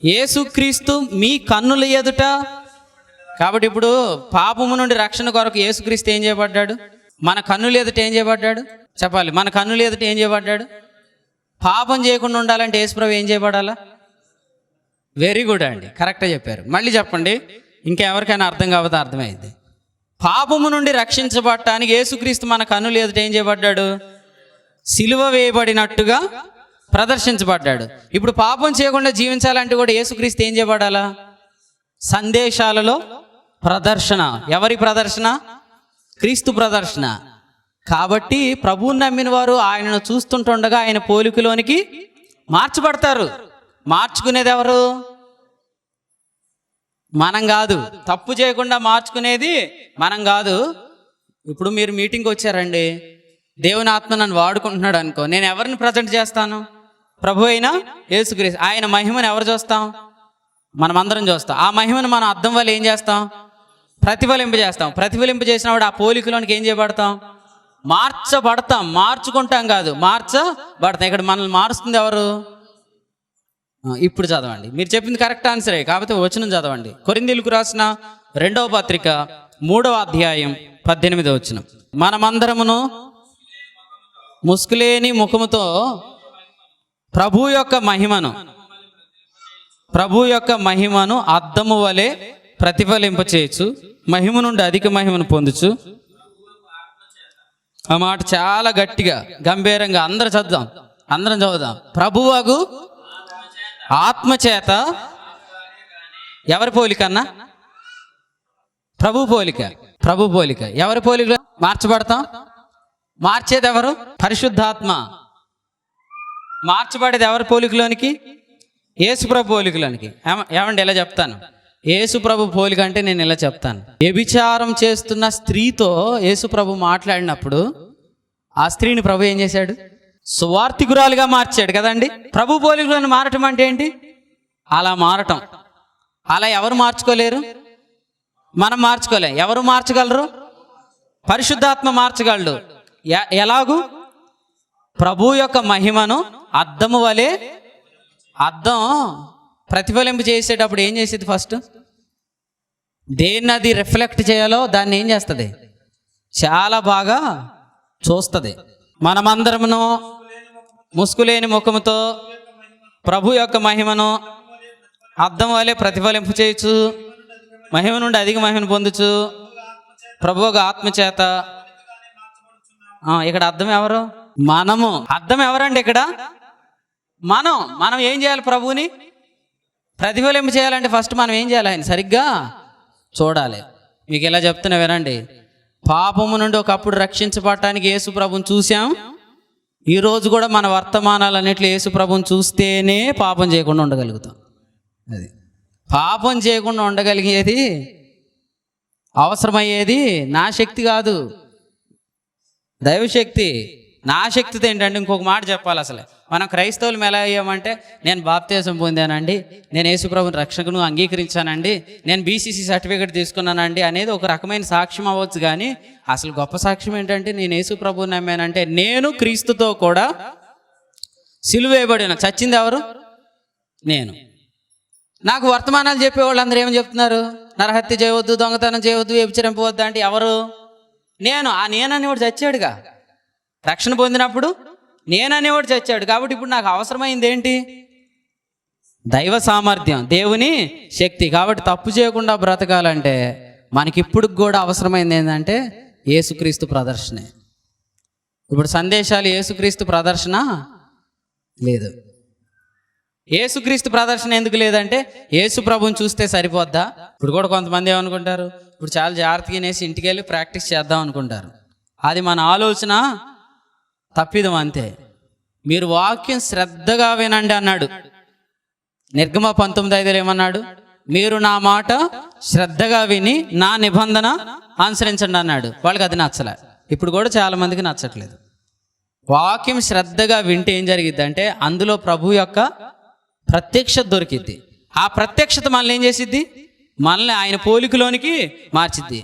యేసుక్రీస్తు మీ కన్నుల ఎదుట. కాబట్టి ఇప్పుడు పాపము నుండి రక్షణ కొరకు యేసుక్రీస్తు ఏం చేయబడ్డాడు? మన కన్నుల ఎదుట ఏం చేయబడ్డాడు? చెప్పాలి. మన కన్నుల ఎదుట ఏం చేయబడ్డాడు? పాపం చేయకుండా ఉండాలంటే యేసుప్రభు ఏం చేయబడాలా? వెరీ గుడ్ అండి, కరెక్ట్గా చెప్పారు. మళ్ళీ చెప్పండి, ఇంకెవరికైనా అర్థం కాకపోతే అర్థమైంది. పాపము నుండి రక్షించబడటానికి యేసుక్రీస్తు మన కన్నుల ఎదుట ఏం చేయబడ్డాడు? సిలువ వేయబడినట్టుగా ప్రదర్శించబడ్డాడు. ఇప్పుడు పాపం చేయకుండా జీవించాలంటే కూడా యేసుక్రీస్తు ఏం చేయబడాలా? సందేశాలలో ప్రదర్శన. ఎవరి ప్రదర్శన? క్రీస్తు ప్రదర్శన. కాబట్టి ప్రభువుని నమ్మిన వారు ఆయనను చూస్తుంటుండగా ఆయన పోలికలోనికి మార్చబడతారు. మార్చుకునేది ఎవరు? మనం కాదు. తప్పు చేయకుండా మార్చుకునేది మనం కాదు. ఇప్పుడు మీరు మీటింగ్కి వచ్చారండి, దేవుని ఆత్మ నన్ను వాడుకుంటున్నాడు అనుకో, నేను ఎవరిని ప్రజెంట్ చేస్తాను? ప్రభు అయినా యేసుక్రీస్తు. ఆయన మహిమను ఎవరు చూస్తాం? మనం అందరం చూస్తాం. ఆ మహిమను మనం అర్థం వల్ల ఏం చేస్తాం? ప్రతిఫలింపజేస్తాం. ప్రతిఫలింపజేసినప్పుడు ఆ పోలికలోనికి ఏం చేయబడతాం? మార్చబడతాం. మార్చుకుంటాం కాదు, మార్చబడతాం. ఇక్కడ మనల్ని మారుస్తుంది ఎవరు? ఇప్పుడు చదవండి. మీరు చెప్పింది కరెక్ట్ ఆన్సరే, కాకపోతే వచనం చదవండి. కొరింథీయులకు రాసిన 2వ పత్రిక 3వ అధ్యాయం 18వ వచనం. మనమందరమును ముసుకులేని ముఖముతో ప్రభు యొక్క మహిమను అద్దము వలె ప్రతిఫలింపచేయచ్చు, మహిమ నుండి అధిక మహిమను పొందుచు. ఆ మాట చాలా గట్టిగా గంభీరంగా అందరం చదువుదాం. ప్రభువగు ఆత్మచేత. ఎవరి పోలికన్నా? ప్రభు పోలిక. ఎవరి పోలిక మార్చబడతాం? మార్చేది ఎవరు? పరిశుద్ధాత్మ. మార్చబడేది ఎవరి పోలికలోనికి? యేసుప్రభు పోలికలోనికి. ఏమండి ఇలా చెప్తాను, యేసుప్రభు పోలిక అంటే నేను ఇలా చెప్తాను. వ్యభిచారం చేస్తున్న స్త్రీతో యేసుప్రభు మాట్లాడినప్పుడు ఆ స్త్రీని ప్రభు ఏం చేశాడు? సువార్తికురాలుగా మార్చాడు కదండి. ప్రభు పోలికలను మారటం అంటే ఏంటి? అలా మారటం. అలా ఎవరు మార్చుకోలేరు? మనం మార్చుకోలేం. ఎవరు మార్చగలరు? పరిశుద్ధాత్మ మార్చగలడు. ఎలాగూ? ప్రభు యొక్క మహిమను అద్దము వలె. అద్దం ప్రతిఫలింపు చేసేటప్పుడు ఏం చేసేది? ఫస్ట్ దేన్ని అది రిఫ్లెక్ట్ చేయాలో దాన్ని ఏం చేస్తుంది? చాలా బాగా చూస్తుంది. మనమందరమును ముసుకులేని ముఖముతో ప్రభు యొక్క మహిమను అద్దం వలె ప్రతిఫలింపు చేయొచ్చు, మహిమ నుండి అధిక మహిమను పొందుచు, ప్రభు యొక్క ఆత్మచేత. ఇక్కడ అద్దం ఎవరు? మనము. అద్దం ఎవరండి ఇక్కడ? మనం ఏం చేయాలి? ప్రభువుని ప్రతిఫలింపు చేయాలంటే ఫస్ట్ మనం ఏం చేయాలి? ఆయన సరిగ్గా చూడాలి. మీకు ఇలా చెప్తున్నా వినండి. పాపము నుండి ఒకప్పుడు రక్షించబడటానికి యేసు ప్రభువుని చూసాం. ఈరోజు కూడా మన వర్తమానాలన్నిట్లో యేసు ప్రభువుని చూస్తేనే పాపం చేయకుండా ఉండగలుగుతాం. అది పాపం చేయకుండా ఉండగలిగేది, అవసరమయ్యేది నా శక్తి కాదు, దైవశక్తి. నా శక్తితో ఏంటంటే ఇంకొక మాట చెప్పాలి. అసలు మనం క్రైస్తవులు ఎలా అయ్యామంటే, నేను బాప్తిసం పొందానండి, నేను యేసుప్రభుని రక్షకును అంగీకరించానండి, నేను బీసీసీ సర్టిఫికేట్ తీసుకున్నానండి అనేది ఒక రకమైన సాక్ష్యం అవ్వచ్చు. కానీ అసలు గొప్ప సాక్ష్యం ఏంటంటే, నేను యేసుప్రభుని నమ్మానంటే నేను క్రీస్తుతో కూడా సిలువ వేయబడిన. చచ్చింది ఎవరు? నేను. నాకు వర్తమానాలు చెప్పేవాళ్ళు అందరూ ఏమని చెప్తున్నారు? నరహత్య చేయవద్దు, దొంగతనం చేయవద్దు, వ్యభిచరింపవద్దు అంటే ఎవరు? నేను. ఆ నేననేవాడు చచ్చాడుగా. రక్షణ పొందినప్పుడు నేననేవాడు చచ్చాడు. కాబట్టి ఇప్పుడు నాకు అవసరమైంది ఏంటి? దైవ సామర్థ్యం, దేవుని శక్తి. కాబట్టి తప్పు చేయకుండా బ్రతకాలంటే మనకిప్పుడు కూడా అవసరమైంది ఏంటంటే యేసుక్రీస్తు ప్రదర్శనే. ఇప్పుడు సందేశాలు యేసుక్రీస్తు ప్రదర్శన లేదు. యేసుక్రీస్తు ప్రదర్శన ఎందుకు లేదంటే యేసు ప్రభుని చూస్తే సరిపోద్దా? ఇప్పుడు కూడా కొంతమంది ఏమనుకుంటారు, ఇప్పుడు చాలా జాగ్రత్తగా నేసి ఇంటికి వెళ్ళి ప్రాక్టీస్ చేద్దాం అనుకుంటారు. అది మన ఆలోచన తప్పిదం అంతే. మీరు వాక్యం శ్రద్ధగా వినండి అన్నాడు. నిర్గమ 19:5 ఏమన్నాడు? మీరు నా మాట శ్రద్ధగా విని నా నిబంధన అనుసరించండి అన్నాడు. వాళ్ళకి అది నచ్చలే. ఇప్పుడు కూడా చాలా మందికి నచ్చట్లేదు. వాక్యం శ్రద్ధగా వింటే ఏం జరిగిద్ది అంటే అందులో ప్రభు యొక్క ప్రత్యక్షత దొరికిద్ది. ఆ ప్రత్యక్షత మనల్ని ఏం చేసిద్ది? మనల్ని ఆయన పోలికలోనికి మార్చిద్ది.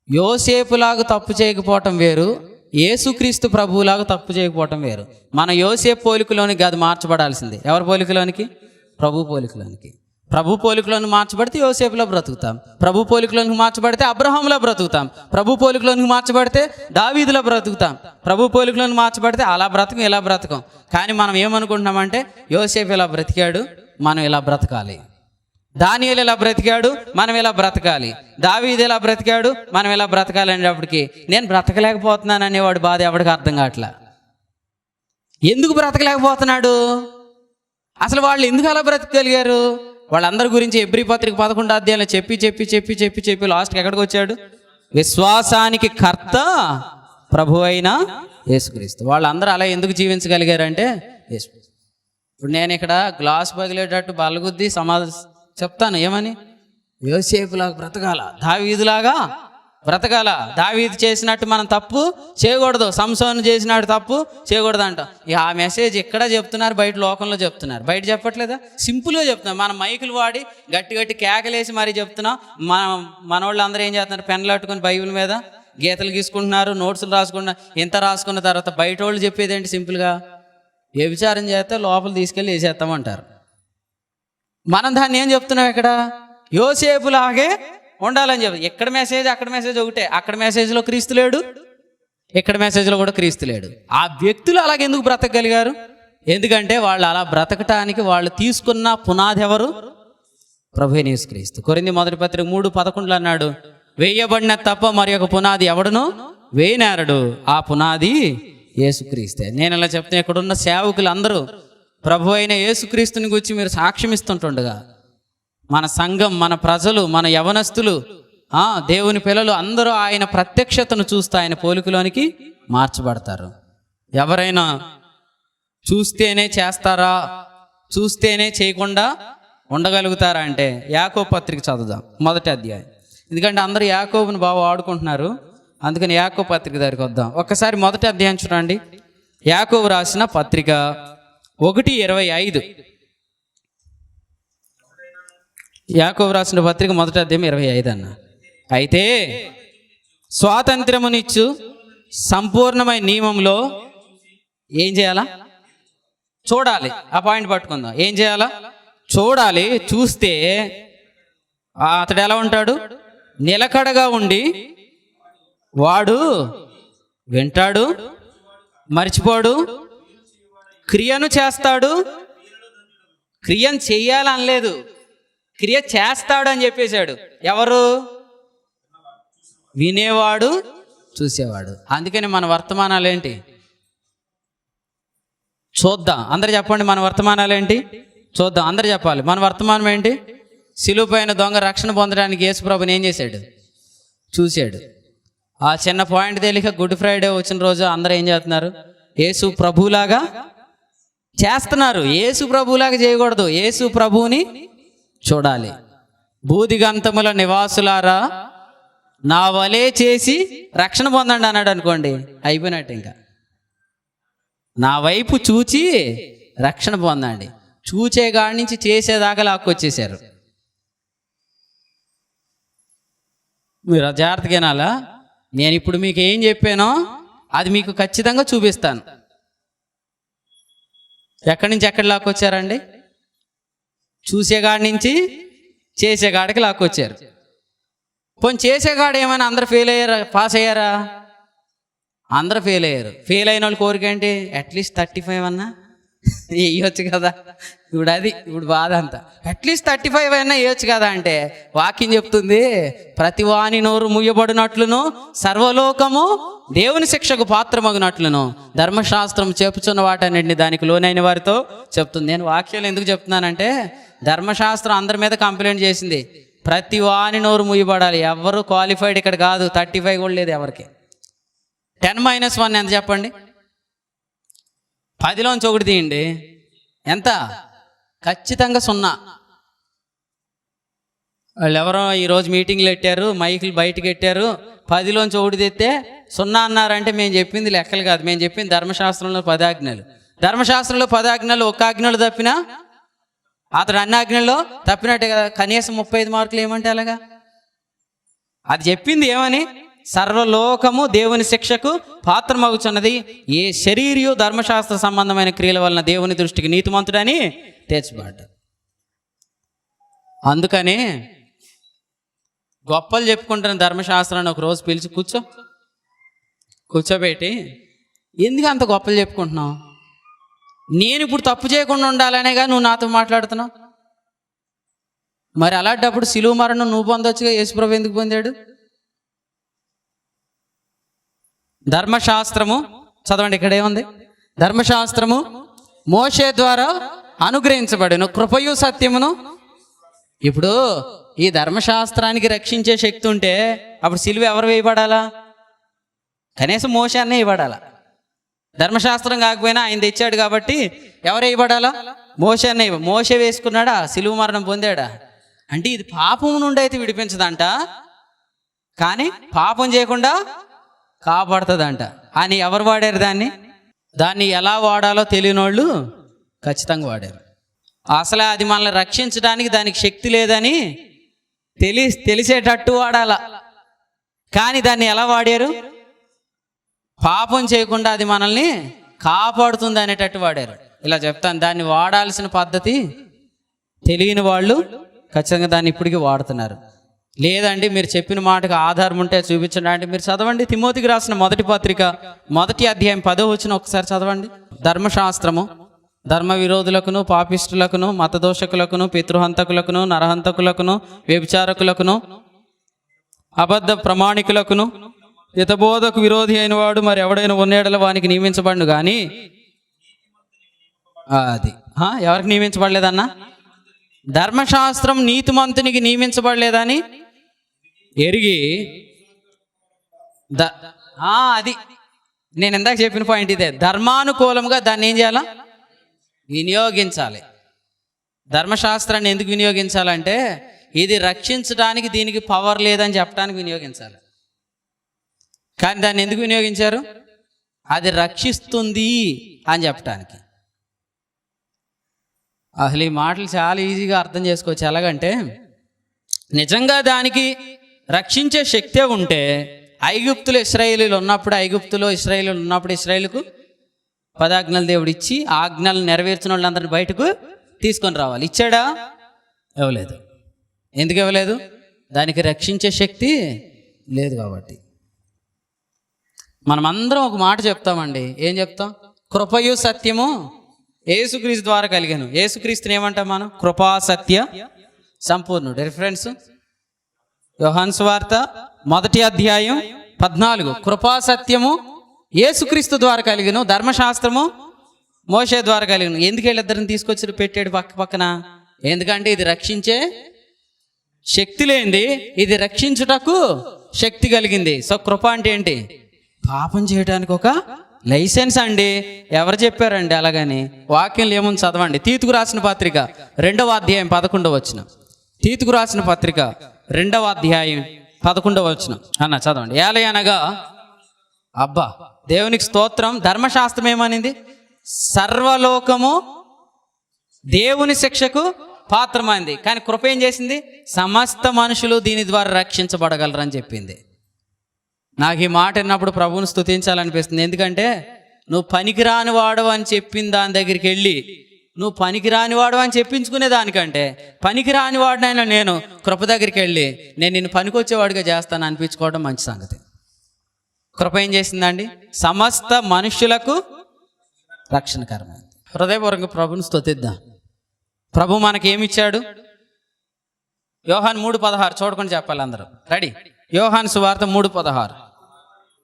యోసేపులాగా తప్పు చేయకపోవటం వేరు, యేసుక్రీస్తు ప్రభువులాగా తప్పు చేయకపోవటం వేరు. మన యోసేపు పోలికలోనికి కాదు మార్చబడాల్సింది. ఎవరి పోలికలోనికి? ప్రభు పోలికలోనికి. ప్రభు పోలికలోని మార్చబడితే యోసేపులో బ్రతుకుతాం. ప్రభు పోలికలోనికి మార్చబడితే అబ్రహాంలో బ్రతుకుతాం. ప్రభు పోలికలోనికి మార్చబడితే దావీదులో బ్రతుకుతాం. ప్రభు పోలికలోని మార్చబడితే అలా బ్రతకం, ఇలా బ్రతకం. కానీ మనం ఏమనుకుంటున్నామంటే యోసేపు ఇలా బ్రతికాడు, మనం ఇలా బ్రతకాలి. దానియేలు ఇలా బ్రతికాడు, మనం ఇలా బ్రతకాలి. దావీదు ఇలా బ్రతికాడు, మనం ఇలా బ్రతకాలి అనేటప్పటికి నేను బ్రతకలేకపోతున్నాను అనేవాడు బాధ ఎవరికి అర్థం కావట్లా. ఎందుకు బ్రతకలేకపోతున్నాడు? అసలు వాళ్ళు ఎందుకు అలా బ్రతకగలిగారు? వాళ్ళందరి గురించి ఎబ్రీ పత్రిక 11వ అధ్యాయంలో చెప్పి లాస్ట్కి ఎక్కడికి వచ్చాడు? విశ్వాసానికి కర్త ప్రభు అయిన యేసుక్రీస్తు. వాళ్ళందరూ అలా ఎందుకు జీవించగలిగారంటే యేసు. ఇప్పుడు నేను ఇక్కడ గ్లాస్ పగిలేటట్టు బలగుద్ది చెప్తాను ఏమని? యోసేపులాగా బ్రతకాల, దావీదులాగా బ్రతకాల. దావీదు చేసినట్టు మనం తప్పు చేయకూడదు, సంసోను చేసినట్టు తప్పు చేయకూడదు అంట. ఇక ఆ మెసేజ్ ఎక్కడ చెప్తున్నారు? బయట లోకంలో చెప్తున్నారు, బయట చెప్పట్లేదా? సింపుల్గా చెప్తున్నారు. మనం మైకులు వాడి గట్టి గట్టి కేకలేసి మరీ చెప్తున్నాం. మన వాళ్ళు అందరూ ఏం చేస్తున్నారు? పెన్నులు పట్టుకొని బైబిల్ మీద గీతలు గీసుకుంటున్నారు, నోట్సులు రాసుకుంటున్నారు. ఇంత రాసుకున్న తర్వాత బయట వాళ్ళు చెప్పేది ఏంటి? సింపుల్గా వ్యభిచారం చేస్తే లోపల తీసుకెళ్ళి వేసేస్తామంటారు. మనం దాన్ని ఏం చెప్తున్నాం? ఇక్కడ యోసేపులాగే ఉండాలని చెప్పి ఎక్కడ మెసేజ్ అక్కడ మెసేజ్ ఒకటే. అక్కడ మెసేజ్లో క్రీస్తు లేడు, ఇక్కడ మెసేజ్లో కూడా క్రీస్తు లేడు. ఆ వ్యక్తులు అలాగెందుకు బ్రతకగలిగారు? ఎందుకంటే వాళ్ళు అలా బ్రతకటానికి వాళ్ళు తీసుకున్న పునాది ఎవరు? ప్రభువైన యేసుక్రీస్తు. కొరింథీ మొదటి పత్రిక 3:11 అన్నాడు, వేయబడిన తప్ప మరి ఒక పునాది ఎవడును వేయనేరడు, ఆ పునాది యేసుక్రీస్తే. నేను ఇలా చెప్తే ఇక్కడున్న సేవకులు అందరూ ప్రభు అయిన యేసుక్రీస్తుని గురించి మీరు సాక్ష్యం ఇస్తుంటుండగా మన సంఘం, మన ప్రజలు, మన యవనస్తులు, దేవుని పిల్లలు అందరూ ఆయన ప్రత్యక్షతను చూస్తూ ఆయన పోలికలోనికి మార్చబడతారు. ఎవరైనా చూస్తేనే చేస్తారా, చూస్తేనే చేయకుండా ఉండగలుగుతారా అంటే యాకోబు పత్రిక చదువుదాం, మొదటి అధ్యాయం. ఎందుకంటే అందరూ యాకోబుని బాగా ఆడుకుంటున్నారు, అందుకని యాకోబు పత్రిక దగ్గరికి వద్దాం. ఒక్కసారి మొదటి అధ్యాయం చూడండి. యాకోబు రాసిన పత్రిక 1:25. యాకోబు రాసిన పత్రిక మొదటి అధ్యాయం 25 అన్న. అయితే స్వాతంత్రమునిచ్చు సంపూర్ణమైన నియమంలో ఏం చేయాలా? చూడాలి. ఆ పాయింట్ పట్టుకుందాం. ఏం చేయాలా? చూడాలి. చూస్తే అతడు ఎలా ఉంటాడు? నిలకడగా ఉండి వాడు వింటాడు, మర్చిపోడు, క్రియను చేస్తాడు. క్రియను చెయ్యాలనలేదు, క్రియ చేస్తాడు అని చెప్పేశాడు. ఎవరు? వినేవాడు, చూసేవాడు. అందుకని మన వర్తమానాలు ఏంటి? చూద్దాం. అందరు చెప్పండి, మన వర్తమానాలు ఏంటి? చూద్దాం. అందరు చెప్పాలి. మన వర్తమానం ఏంటి? సిలువ పైన దొంగ రక్షణ పొందడానికి యేసుప్రభుని ఏం చేశాడు? చూశాడు. ఆ చిన్న పాయింట్ తెలియక గుడ్ ఫ్రైడే వచ్చిన రోజు అందరూ ఏం చేస్తున్నారు? యేసు ప్రభువులాగా చేస్తున్నారు. యేసు ప్రభువులాగా చేయకూడదు, యేసు ప్రభువుని చూడాలి. బూదిగంతముల నివాసులారా నా వలే చేసి రక్షణ పొందండి అన్నాడు అనుకోండి, అయిపోయినట్టు. ఇంకా నా వైపు చూచి రక్షణ పొందండి. చూచే కాడి నుంచి చేసేదాకా లాక్కొచ్చేసారు. మీరు జాగ్రత్తగా వినాలా. నేను ఇప్పుడు మీకు ఏం చెప్పానో అది మీకు ఖచ్చితంగా చూపిస్తాను. ఎక్కడి నుంచి ఎక్కడి లాక్కొచ్చారండి? చూసేగాడి నుంచి చేసేగాడికి లాక్కొచ్చారు. పోనీ చేసేగాడు ఏమైనా అందరు ఫెయిల్ అయ్యారా, పాస్ అయ్యారా? అందరూ ఫెయిల్ అయ్యారు. ఫెయిల్ అయిన వాళ్ళు కోరిక ఏంటి? అట్లీస్ట్ 35 అన్నా వేయచ్చు కదా. ఇప్పుడు బాధ అంతా అట్లీస్ట్ 35 అయినా వేయచ్చు కదా అంటే వాక్యం చెప్తుంది, ప్రతి వాని నోరు ముయ్యబడినట్లును సర్వలోకము దేవుని శిక్షకు పాత్రమగినట్లును ధర్మశాస్త్రం చెప్పుచున్న వాటన్నింటినీ దానికి లోనైన వారితో చెప్తుంది. నేను వాక్యాలు ఎందుకు చెప్తున్నానంటే, ధర్మశాస్త్రం అందరి మీద కంప్లైంట్ చేసింది, ప్రతి వాని నోరు ముయ్యబడాలి. ఎవరు క్వాలిఫైడ్ ఇక్కడ కాదు. 35 కూడా లేదు ఎవరికి. 10-1 ఎంత చెప్పండి? 10లోంచి 1 తీయండి, ఎంత? ఖచ్చితంగా 0. వాళ్ళు ఎవరో ఈరోజు మీటింగ్లు పెట్టారు, మైకులు బయటకు పెట్టారు, 10లోంచి 1 తెస్తే 0 అన్నారంటే మేము చెప్పింది లెక్కలు కాదు, మేము చెప్పింది ధర్మశాస్త్రంలో 10 ఆజ్ఞలు. ధర్మశాస్త్రంలో 10 ఆజ్ఞలు ఒక్క ఆజ్ఞలు తప్పినా అతడు అన్ని ఆజ్ఞల్లో తప్పినట్టే కదా. కనీసం 35 మార్కులు ఏమంటే అలాగా? అది చెప్పింది ఏమని? సర్వలోకము దేవుని శిక్షకు పాత్రమగుచున్నది, ఏ శరీరియు ధర్మశాస్త్ర సంబంధమైన క్రియల వలన దేవుని దృష్టికి నీతిమంతుడని తీర్చబడ్డాడు. అందుకని గొప్పలు చెప్పుకుంటున్న ధర్మశాస్త్రాన్ని ఒకరోజు పిలిచి కూర్చోబెట్టి, ఎందుకు అంత గొప్పలు చెప్పుకుంటున్నావు? నేను ఇప్పుడు తప్పు చేయకుండా ఉండాలనేగా నువ్వు నాతో మాట్లాడుతున్నావు. మరి అలాంటప్పుడు సిలువ మరణం నువ్వు పొందొచ్చుగా, యేసుప్రభు ఎందుకు పొందాడు? ధర్మశాస్త్రము చదవండి, ఇక్కడ ఏముంది? ధర్మశాస్త్రము మోషే ద్వారా అనుగ్రహించబడెను, కృపయు సత్యమును. ఇప్పుడు ఈ ధర్మశాస్త్రానికి రక్షించే శక్తి ఉంటే అప్పుడు సిలువ ఎవరు వేయబడాలా? కనీసం మోషే అన్నే వేయబడాలా. ధర్మశాస్త్రం కాకపోయినా ఆయన తెచ్చాడు కాబట్టి ఎవరు వేయబడాలా? మోషే అన్నే. మోషే వేసుకున్నాడా? సిలువ మరణం పొందాడా? అంటే ఇది పాపం నుండి అయితే విడిపించదంట, కానీ పాపం చేయకుండా కాపాడుతుందంట అని ఎవరు వాడారు దాన్ని? దాన్ని ఎలా వాడాలో తెలియని వాళ్ళు ఖచ్చితంగా వాడారు. అసలు అది మనల్ని రక్షించడానికి దానికి శక్తి లేదని తెలిసేటట్టు వాడాల. కానీ దాన్ని ఎలా వాడారు? పాపం చేయకుండా అది మనల్ని కాపాడుతుంది అనేటట్టు వాడారు. ఇలా చెప్తాను, దాన్ని వాడాల్సిన పద్ధతి తెలియని వాళ్ళు ఖచ్చితంగా దాన్ని ఇప్పటికీ వాడుతున్నారు. లేదండి మీరు చెప్పిన మాటకు ఆధారం ఉంటే చూపించండి అంటే మీరు చదవండి. తిమోతికి రాసిన మొదటి పత్రిక 1వ అధ్యాయం 10వ వచనం ఒకసారి చదవండి. ధర్మశాస్త్రము ధర్మ విరోధులకును, పాపిష్టులకును, మతదోషకులకును, పితృహంతకులకును, నరహంతకులకును, వ్యభిచారకులకును, అబద్ధ ప్రమాణికులకును, హితబోధకు విరోధి అయిన వాడు మరి ఎవడైనా ఉన్నేడల వానికి నియమించబడును. కానీ అది ఎవరికి నియమించబడలేదన్నా? ధర్మశాస్త్రం నీతిమంతునికి నియమించబడలేదని ఎరిగి అది నేను ఇందాక చెప్పిన పాయింట్ ఇదే. ధర్మానుకూలంగా దాన్ని ఏం చేయాలా? వినియోగించాలి. ధర్మశాస్త్రాన్ని ఎందుకు వినియోగించాలంటే ఇది రక్షించడానికి దీనికి పవర్ లేదని చెప్పడానికి వినియోగించాలి. కానీ దాన్ని ఎందుకు వినియోగించారు? అది రక్షిస్తుంది అని చెప్పడానికి. అసలు ఈ మాటలు చాలా ఈజీగా అర్థం చేసుకోవచ్చు. ఎలాగంటే నిజంగా దానికి రక్షించే శక్తే ఉంటే ఐగుప్తులో ఇశ్రాయేలీలు ఉన్నప్పుడు ఇశ్రాయేలుకు 10 ఆజ్ఞలు దేవుడు ఇచ్చి ఆజ్ఞలు నెరవేర్చిన వాళ్ళందరినీ బయటకు తీసుకొని రావాలి. ఇచ్చాడా? ఇవ్వలేదు. ఎందుకు ఇవ్వలేదు? దానికి రక్షించే శక్తి లేదు కాబట్టి. మనమందరం ఒక మాట చెప్తామండి. ఏం చెప్తాం? కృపయు సత్యము యేసుక్రీస్తు ద్వారా కలిగాను. యేసుక్రీస్తుని ఏమంటాం మనం? కృపా సత్య సంపూర్ణుడు. రిఫరెన్స్ యోహాను సువార్త 1వ అధ్యాయం 14. కృపా సత్యము యేసుక్రీస్తు ద్వారా కలిగాను, ధర్మశాస్త్రము మోషే ద్వారా కలిగాను. ఎందుకు వీళ్ళిద్దరిని తీసుకొచ్చి పెట్టాడు పక్కన? ఎందుకంటే ఇది రక్షించే శక్తి లేనిది, ఇది రక్షించుటకు శక్తి కలిగింది. సో కృప అంటే ఏంటి? పాపం చేయడానికి ఒక లైసెన్స్ అండి. ఎవరు చెప్పారండి అలాగని? వాక్యంలో ఏముంది చదవండి. తీతుకు రాసిన పత్రిక 2వ అధ్యాయం 11వ వచనం. తీతుకు రాసిన పత్రిక 2వ అధ్యాయం 11వ వచనం అన్న చదవండి. ఏలయనగా అబ్బా దేవునికి స్తోత్రం. ధర్మశాస్త్రం ఏమనింది? సర్వలోకము దేవుని శిక్షకు పాత్రమైంది. కానీ కృప ఏం చేసింది? సమస్త మనుషులు దీని ద్వారా రక్షించబడగలరని చెప్పింది. నాకు ఈ మాట విన్నప్పుడు ప్రభువుని స్తుతించాలనిపిస్తుంది. ఎందుకంటే నువ్వు పనికిరాని వాడు అని చెప్పిన దాని దగ్గరికి వెళ్ళి నువ్వు పనికిరాని వాడు అని చెప్పించుకునే దానికంటే పనికిరాని వాడినైనా నేను కృప దగ్గరికి వెళ్ళి నేను నిన్ను పనికొచ్చేవాడిగా చేస్తాను అనిపించుకోవడం మంచి సంగతి. కృప ఏం చేసిందండి? సమస్త మనుష్యులకు రక్షణకరమైంది. హృదయపూర్వకంగా ప్రభుని స్తుతిద్దాం. ప్రభు మనకేమిచ్చాడు? యోహాను 3:16 చూడకుండా చెప్పాలి అందరూ. రెడీ? యోహాను సువార్త 3:16.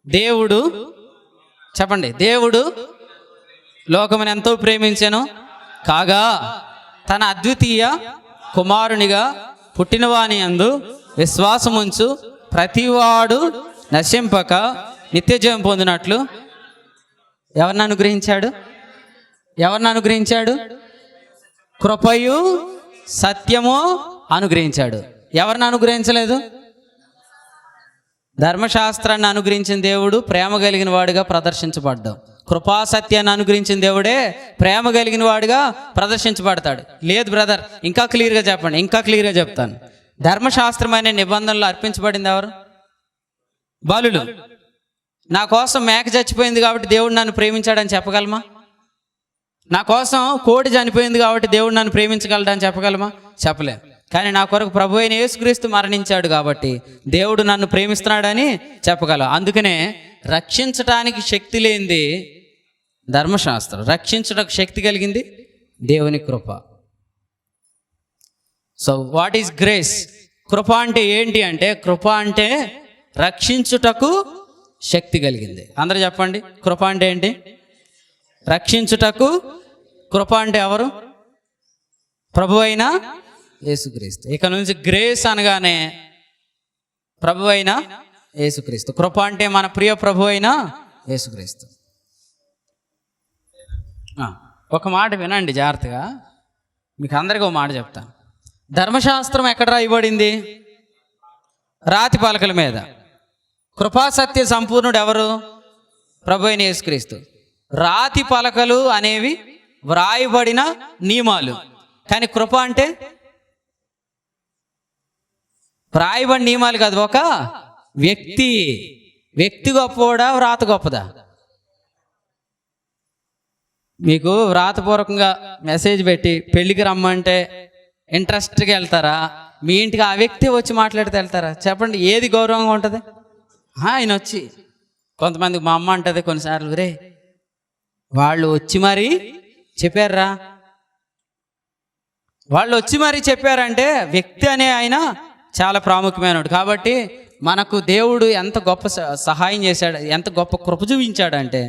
దేవుడు చెప్పండి. దేవుడు లోకమును ఎంతో ప్రేమించెను కాగా తన అద్వితీయ కుమారునిగా పుట్టినవాని యందు విశ్వాసముంచు ప్రతివాడు నశింపక నిత్యజీవం పొందినట్లు ఎవరిని అనుగ్రహించాడు? కృపయు సత్యము అనుగ్రహించాడు. ఎవరిని అనుగ్రహించలేదు? ధర్మశాస్త్రాన్ని అనుగ్రహించిన దేవుడు ప్రేమ కలిగిన వాడిగా ప్రదర్శించబడ్డాం. కృపాసత్యాన్ని అనుగ్రహించిన దేవుడే ప్రేమ కలిగిన వాడిగా ప్రదర్శించబడతాడు. లేదు బ్రదర్, ఇంకా క్లియర్గా చెప్పండి. ఇంకా క్లియర్గా చెప్తాను. ధర్మశాస్త్రం అనే నిబంధనలు అర్పించబడింది ఎవరు? బలులు. నా కోసం మేక చచ్చిపోయింది కాబట్టి దేవుడు నన్ను ప్రేమించాడని చెప్పగలమా? నా కోసం కోడి చనిపోయింది కాబట్టి దేవుడు నన్ను ప్రేమించగలడని చెప్పగలమా? చెప్పలేం. కానీ నా కొరకు ప్రభు అయిన యేసుక్రీస్తు మరణించాడు కాబట్టి దేవుడు నన్ను ప్రేమిస్తున్నాడని చెప్పగలం. అందుకనే రక్షించటానికి శక్తి లేనిది ధర్మశాస్త్రం, రక్షించడానికి శక్తి కలిగింది దేవుని కృప. So what is grace? కృప అంటే ఏంటి అంటే, కృప అంటే రక్షించుటకు శక్తి కలిగింది. అందరూ చెప్పండి, కృప అంటే ఏంటి? రక్షించుటకు. కృప అంటే ఎవరు? ప్రభు అయిన యేసుక్రీస్తు. ఇక నుంచి గ్రేస్ అనగానే ప్రభు అయిన యేసుక్రీస్తు. కృప అంటే మన ప్రియ ప్రభు అయిన యేసుక్రీస్తు. ఒక మాట వినండి జాగ్రత్తగా, మీకు అందరికీ ఒక మాట చెప్తాను. ధర్మశాస్త్రం ఎక్కడ రాయబడింది? రాతి పలకల మీద. కృపాసత్య సంపూర్ణుడు ఎవరు? ప్రభు అయిన యేసుక్రీస్తు. రాతి పలకలు అనేవి వ్రాయబడిన నియమాలు, కానీ కృప అంటే వ్రాయబడిన నియమాలు కాదు, ఒక వ్యక్తి. వ్యక్తి గొప్పవాడా, వ్రాత గొప్పదా? మీకు వ్రాతపూర్వకంగా మెసేజ్ పెట్టి పెళ్ళికి రమ్మంటే ఇంట్రెస్ట్గా వెళ్తారా? మీ ఇంటికి ఆ వ్యక్తి వచ్చి మాట్లాడితే వెళ్తారా? చెప్పండి, ఏది గౌరవంగా ఉంటుంది? ఆయన వచ్చి, కొంతమందికి మా అమ్మ అంటది కొన్నిసార్లు, రే వాళ్ళు వచ్చి మరీ చెప్పారా, వాళ్ళు వచ్చి మరీ చెప్పారంటే వ్యక్తి అనే ఆయన చాలా ప్రాముఖ్యమైనడు. కాబట్టి మనకు దేవుడు ఎంత గొప్ప సహాయం చేశాడు, ఎంత గొప్ప కృప చూపించాడంటే,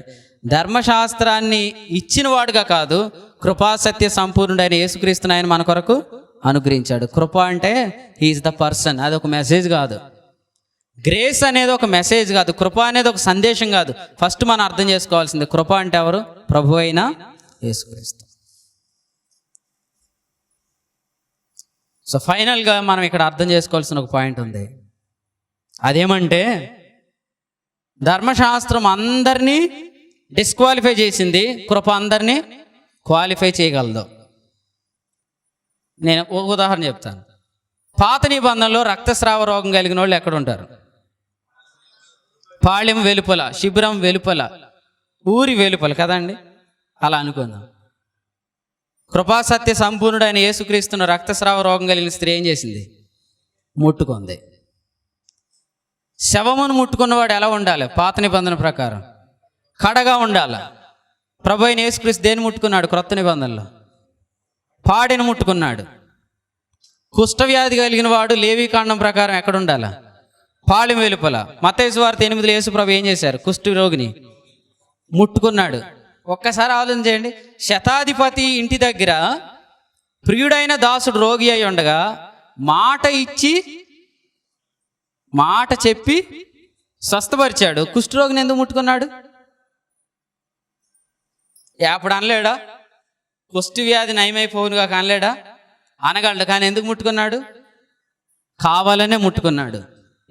ధర్మశాస్త్రాన్ని ఇచ్చిన వాడుగా కాదు, కృపాసత్య సంపూర్ణుడైన యేసుక్రీస్తుని ఆయన మన కొరకు అనుగ్రహించాడు. కృప అంటే హీఈస్ ద పర్సన్, అది ఒక మెసేజ్ కాదు. గ్రేస్ అనేది ఒక మెసేజ్ కాదు, కృప అనేది ఒక సందేశం కాదు. ఫస్ట్ మనం అర్థం చేసుకోవాల్సింది, కృప అంటే ఎవరు? ప్రభు అయిన యేసుక్రీస్తు. సో ఫైనల్గా మనం ఇక్కడ అర్థం చేసుకోవాల్సిన ఒక పాయింట్ ఉంది. అదేమంటే, ధర్మశాస్త్రం అందరినీ డిస్క్వాలిఫై చేసింది, కృప అందరినీ క్వాలిఫై చేయగలదు. నేను ఒక ఉదాహరణ చెప్తాను. పాత నిబంధనలో రక్తస్రావ రోగం కలిగిన వాళ్ళు ఎక్కడ ఉంటారు? పాళెం వెలుపల, శిబిరం వెలుపల, ఊరి వెలుపల కదండి. అలా అనుకుందాం. కృపాసత్య సంపూర్ణుడైన యేసుక్రీస్తున్న రక్తస్రావ రోగం కలిగిన స్త్రీ ఏం చేసింది? ముట్టుకుంది. శవమును ముట్టుకున్నవాడు ఎలా ఉండాలి? పాత నిబంధన ప్రకారం కడగా ఉండాలి. ప్రభు అయిన యేసుక్రీస్తు దేన్ని ముట్టుకున్నాడు? క్రొత్త నిబంధనలో పాడెను ముట్టుకున్నాడు. కుష్ఠవ్యాధి కలిగిన వాడు లేవీకాండం ప్రకారం ఎక్కడ ఉండాలి? పాళెం వెలుపల. మత్తయి సువార్త 8 యేసు ప్రభు ఏం చేశారు? కుష్ఠ రోగిని ముట్టుకున్నాడు. ఒక్కసారి ఆలోచన చేయండి. శతాధిపతి ఇంటి దగ్గర ప్రియుడైన దాసుడు రోగి అయి ఉండగా మాట ఇచ్చి మాట చెప్పి స్వస్థపరిచాడు. కుష్ఠరోగిని ఎందుకు ముట్టుకున్నాడు? ఎప్పుడు అనలేడా? కుష్టి వ్యాధి నయమైపోవునుగా అనలేడా? అనగలడు. కానీ ఎందుకు ముట్టుకున్నాడు? కావాలనే ముట్టుకున్నాడు.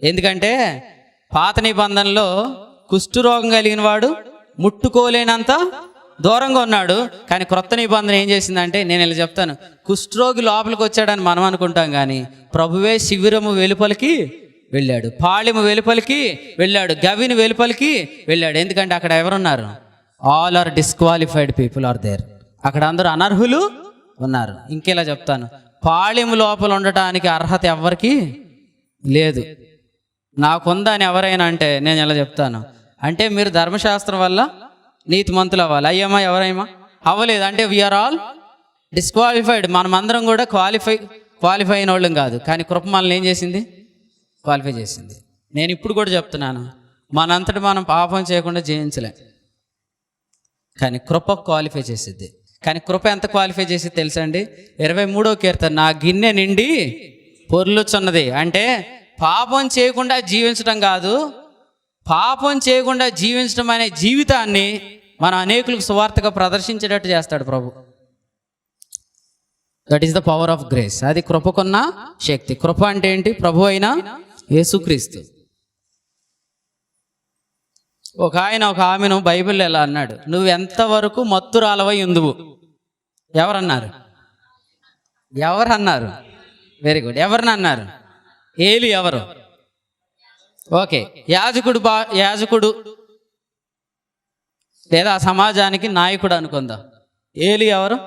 ఎందుకంటే పాత నిబంధనలో కుష్ఠరోగం కలిగిన వాడు ముట్టుకోలేనంత దూరంగా ఉన్నాడు. కానీ క్రొత్త నిబంధన ఏం చేసిందంటే, నేను ఇలా చెప్తాను, కుష్ఠరోగి లోపలికి వచ్చాడని మనం అనుకుంటాం, కానీ ప్రభువే శిబిరము వెలుపలికి వెళ్ళాడు, పాళెము వెలుపలికి వెళ్ళాడు, గవిని వెలుపలికి వెళ్ళాడు. ఎందుకంటే అక్కడ ఎవరున్నారు? All are disqualified people are there. అక్కడ అందరూ అనర్హులు ఉన్నారు. ఇంకెలా చెప్తాను, పాళెము లోపల ఉండటానికి అర్హత ఎవరికి లేదు. నాకుందని ఎవరైనా అంటే నేను ఎలా చెప్తాను అంటే, మీరు ధర్మశాస్త్రం వల్ల నీతిమంతులు అవ్వాలి. అయ్యమ్మా ఎవరైనా అవ్వలేదు అంటే వీఆర్ ఆల్ డిస్క్వాలిఫైడ్. మనమందరం కూడా క్వాలిఫై అయిన వాళ్ళం కాదు. కానీ కృప మనల్ని ఏం చేసింది? క్వాలిఫై చేసింది. నేను ఇప్పుడు కూడా చెప్తున్నాను, మనంతటి మనం పాపం చేయకుండా జయించలేం, కానీ కృప క్వాలిఫై చేసిద్ది. కానీ కృప ఎంత క్వాలిఫై చేసి తెలుసా అండి? 23వ కీర్తన, నా గిన్నె నిండి పొర్లుచున్నది. అంటే పాపం చేయకుండా జీవించడం కాదు, పాపం చేయకుండా జీవించడం అనే జీవితాన్ని మనం అనేకులకు సువార్తగా ప్రదర్శించేటట్టు చేస్తాడు ప్రభు. That is the power of grace. అది కృపకున్న శక్తి. కృప అంటే ఏంటి? ప్రభు అయిన యేసుక్రీస్తు. ఒక ఆయన ఒక ఆమెను బైబిల్ ఎలా అన్నాడు, నువ్వు ఎంతవరకు మత్తురాలవై ఉందువు. ఎవరన్నారు? Very good. ఎవరిని అన్నారు? ఏలి. ఎవరు? ఓకే, యాజకుడు లేదా సమాజానికి నాయకుడు అనుకుందాం. ఏలి ఎవరు?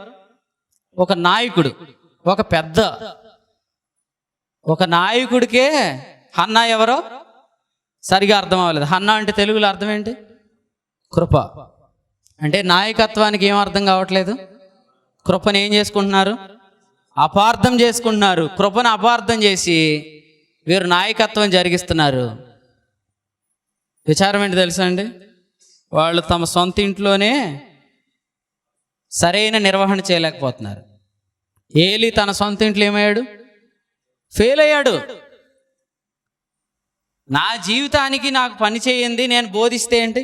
ఒక నాయకుడు, ఒక పెద్ద, ఒక నాయకుడికే హన్నా ఎవరో సరిగా అర్థం అవ్వలేదు. హన్నా అంటే తెలుగులో అర్థం ఏంటి? కృప. అంటే నాయకత్వానికి ఏం అర్థం కావట్లేదు? కృపను ఏం చేసుకుంటున్నారు? అపార్థం చేసుకుంటున్నారు. కృపను అపార్థం చేసి వీరు నాయకత్వం జరిగిస్తున్నారు. విచారం ఏంటి తెలుసా అండి? వాళ్ళు తమ సొంత ఇంట్లోనే సరైన నిర్వహణ చేయలేకపోతున్నారు. ఏలి తన సొంత ఇంట్లో ఏమయ్యాడు? ఫెయిల్ అయ్యాడు. నా జీవితానికి నాకు పని చేయండి, నేను బోధిస్తే ఏంటి?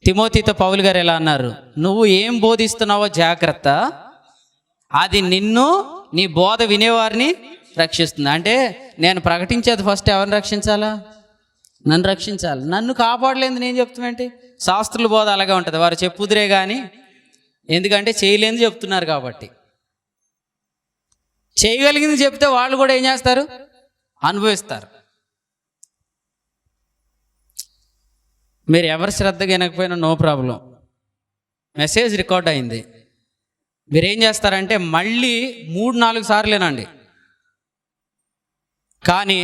తిమోతితో పౌలు గారు ఎలా అన్నారు? నువ్వు ఏం బోధిస్తున్నావో జాగ్రత్త, అది నిన్ను నీ బోధ వినేవారిని రక్షిస్తుంది. అంటే నేను ప్రకటించేది ఫస్ట్ ఎవరిని రక్షించాలా? నన్ను రక్షించాలి. నన్ను కాపాడలేదు నేను చెప్తామేంటి? శాస్త్రుల బోధ అలాగే ఉంటుంది. వారు చెప్పుదురే కానీ, ఎందుకంటే చేయలేని చెప్తున్నారు కాబట్టి. చేయగలిగింది చెప్తే వాళ్ళు కూడా ఏం చేస్తారు? అనుభవిస్తారు. మీరు ఎవరు శ్రద్ధగా వినకపోయినా నో ప్రాబ్లం, మెసేజ్ రికార్డ్ అయింది. మీరేం చేస్తారంటే మళ్ళీ 3-4 సార్లు వినండి. కానీ